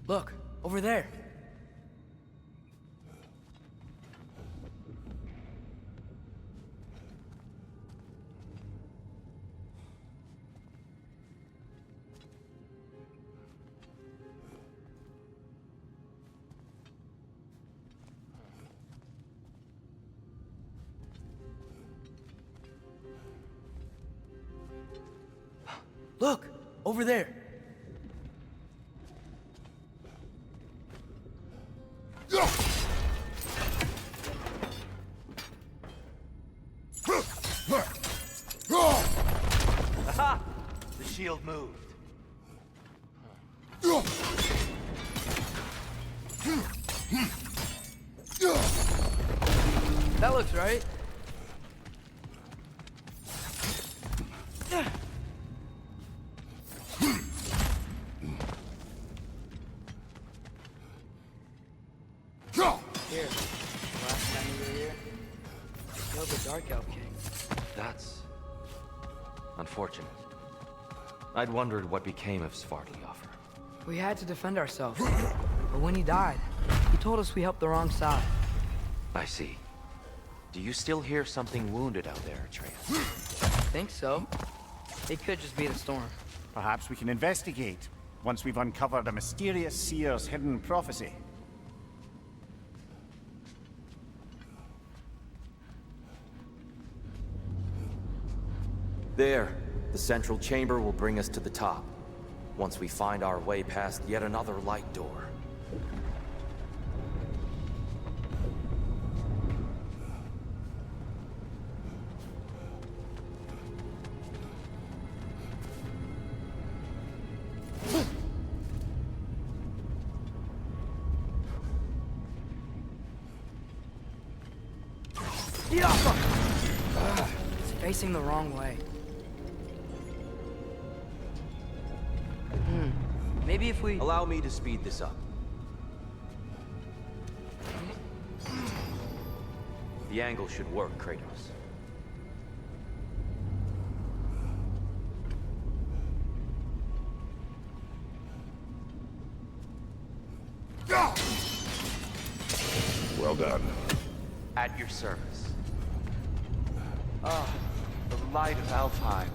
Look, over there. Look, over there. Aha! The shield moved. That looks right. Here, last time we were here, we killed the Dark Elf King. That's unfortunate. I'd wondered what became of Svartalfheim. We had to defend ourselves. But when he died, he told us we helped the wrong side. I see. Do you still hear something wounded out there, Atreus? Think so. It could just be the storm. Perhaps we can investigate, once we've uncovered a mysterious seer's hidden prophecy. There. The central chamber will bring us to the top. Once we find our way past yet another light door. It's facing the wrong way. Maybe if we... Allow me to speed this up. The angle should work, Kratos. Well done. At your service. Ah, the light of Alfheim.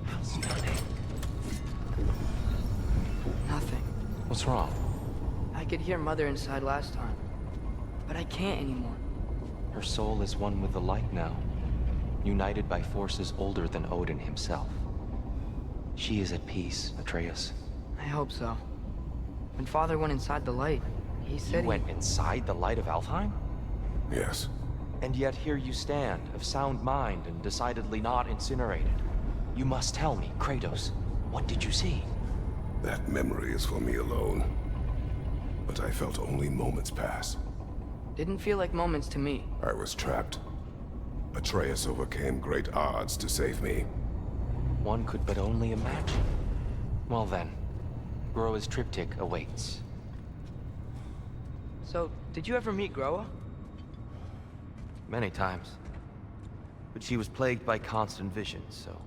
How stunning. Nothing. What's wrong? I could hear Mother inside last time, but I can't anymore. Her soul is one with the light now, united by forces older than Odin himself. She is at peace, Atreus. I hope so. When Father went inside the light, he said You went inside the light of Alfheim? Yes. And yet here you stand, of sound mind and decidedly not incinerated. You must tell me, Kratos, what did you see? That memory is for me alone. But I felt only moments pass. Didn't feel like moments to me. I was trapped. Atreus overcame great odds to save me. One could but only imagine. Well then, Groa's triptych awaits. So, did you ever meet Groa? Many times. But she was plagued by constant visions, so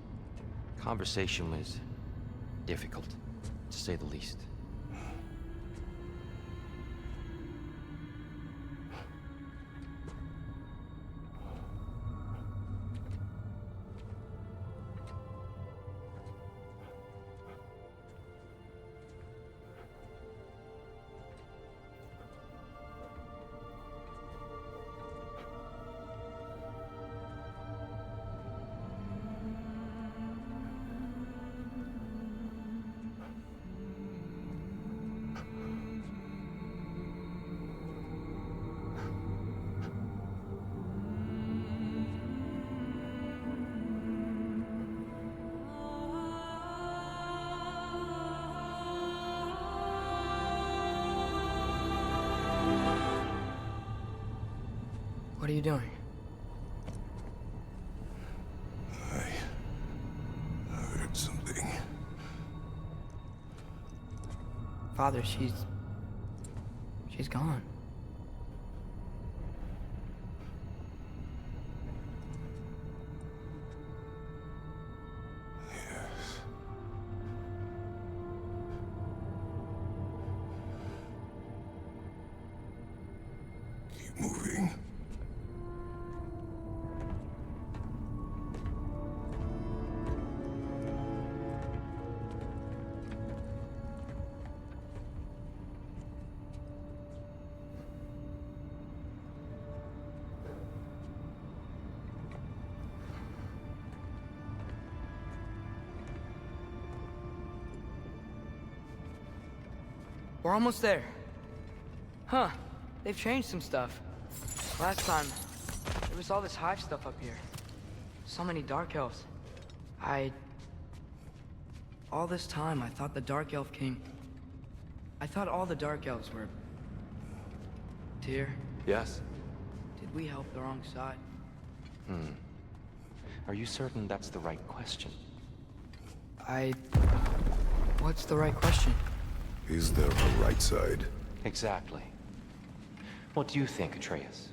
conversation was difficult, to say the least. What are you doing? I heard something. Father, she's gone. Yes. We're almost there. Huh. They've changed some stuff. Last time, there was all this hive stuff up here. So many dark elves. All this time, I thought the dark elf king... I thought all the dark elves were... Tyr, Yes? did we help the wrong side? Are you certain that's the right question? What's the right question? Is there a right side? Exactly. What do you think, Atreus?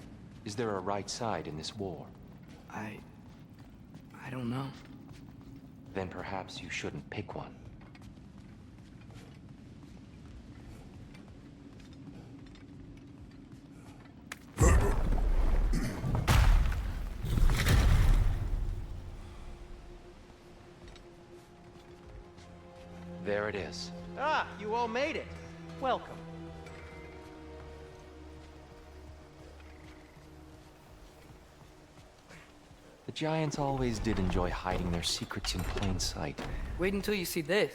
Is there a right side in this war? I don't know. Then perhaps you shouldn't pick one. There it is. Ah, you all made it. Welcome. The giants always did enjoy hiding their secrets in plain sight. Wait until you see this.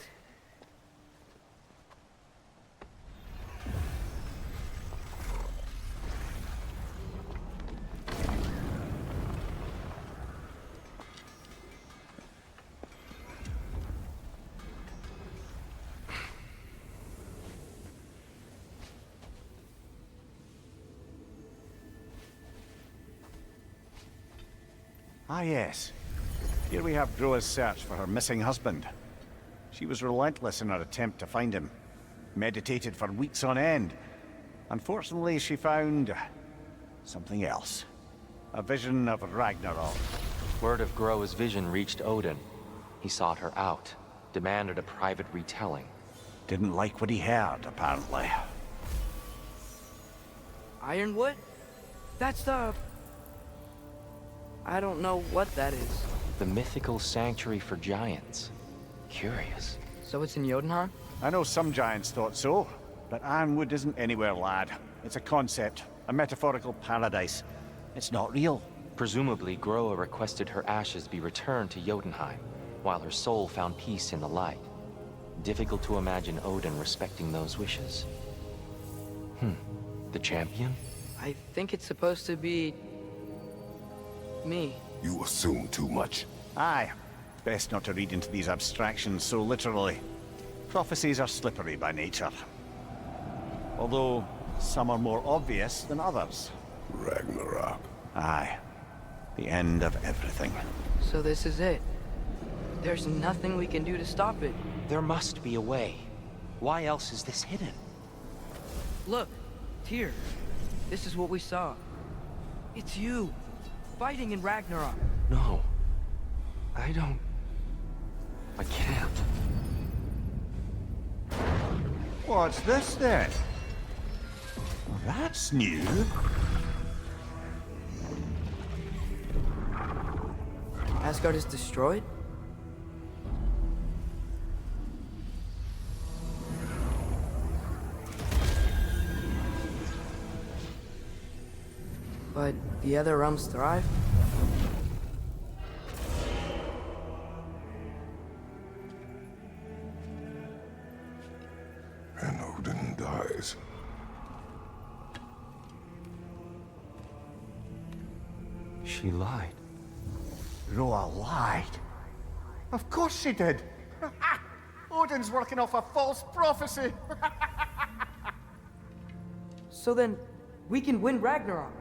Ah, yes. Here we have Groa's search for her missing husband. She was relentless in her attempt to find him. Meditated for weeks on end. Unfortunately, she found... something else. A vision of Ragnarok. Word of Groa's vision reached Odin. He sought her out, demanded a private retelling. Didn't like what he heard, apparently. Ironwood? That's the... I don't know what that is. The mythical sanctuary for giants. Curious. So it's in Jotunheim? I know some giants thought so, but Ironwood isn't anywhere, lad. It's a concept, a metaphorical paradise. It's not real. Presumably, Groa requested her ashes be returned to Jotunheim, while her soul found peace in the light. Difficult to imagine Odin respecting those wishes. The champion? I think it's supposed to be... me. You assume too much. Aye. Best not to read into these abstractions so literally. Prophecies are slippery by nature. Although, some are more obvious than others. Ragnarok. Aye. The end of everything. So this is it. There's nothing we can do to stop it. There must be a way. Why else is this hidden? Look, Tyr. This is what we saw. It's you. Fighting in Ragnarok. No. I can't. What's this then? Well, that's new. Asgard is destroyed? But the other realms thrive? And Odin dies. She lied. Groa lied. Of course she did. Odin's working off a false prophecy. So then, we can win Ragnarok.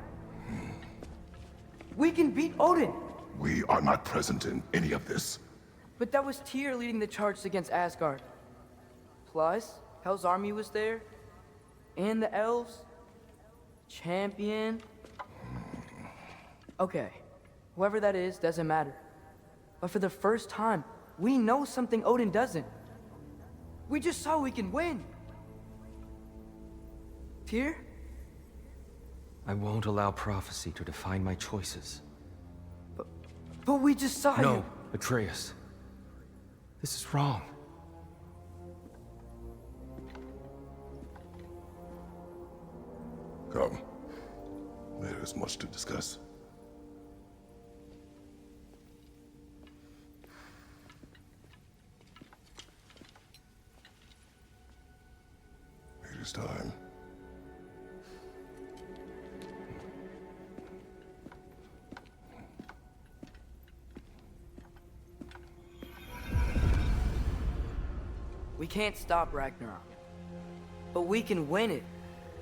We can beat Odin. We are not present in any of this. But that was Tyr leading the charge against Asgard. Plus, Hell's army was there. And the elves. Champion. Okay, whoever that is doesn't matter. But for the first time, we know something Odin doesn't. We just saw we can win. Tyr? I won't allow prophecy to define my choices. But we just saw you. No, Atreus. This is wrong. Come. There is much to discuss. It is time. can't stop Ragnarok. But we can win it.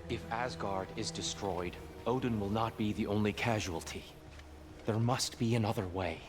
If Asgard is destroyed, Odin will not be the only casualty. There must be another way.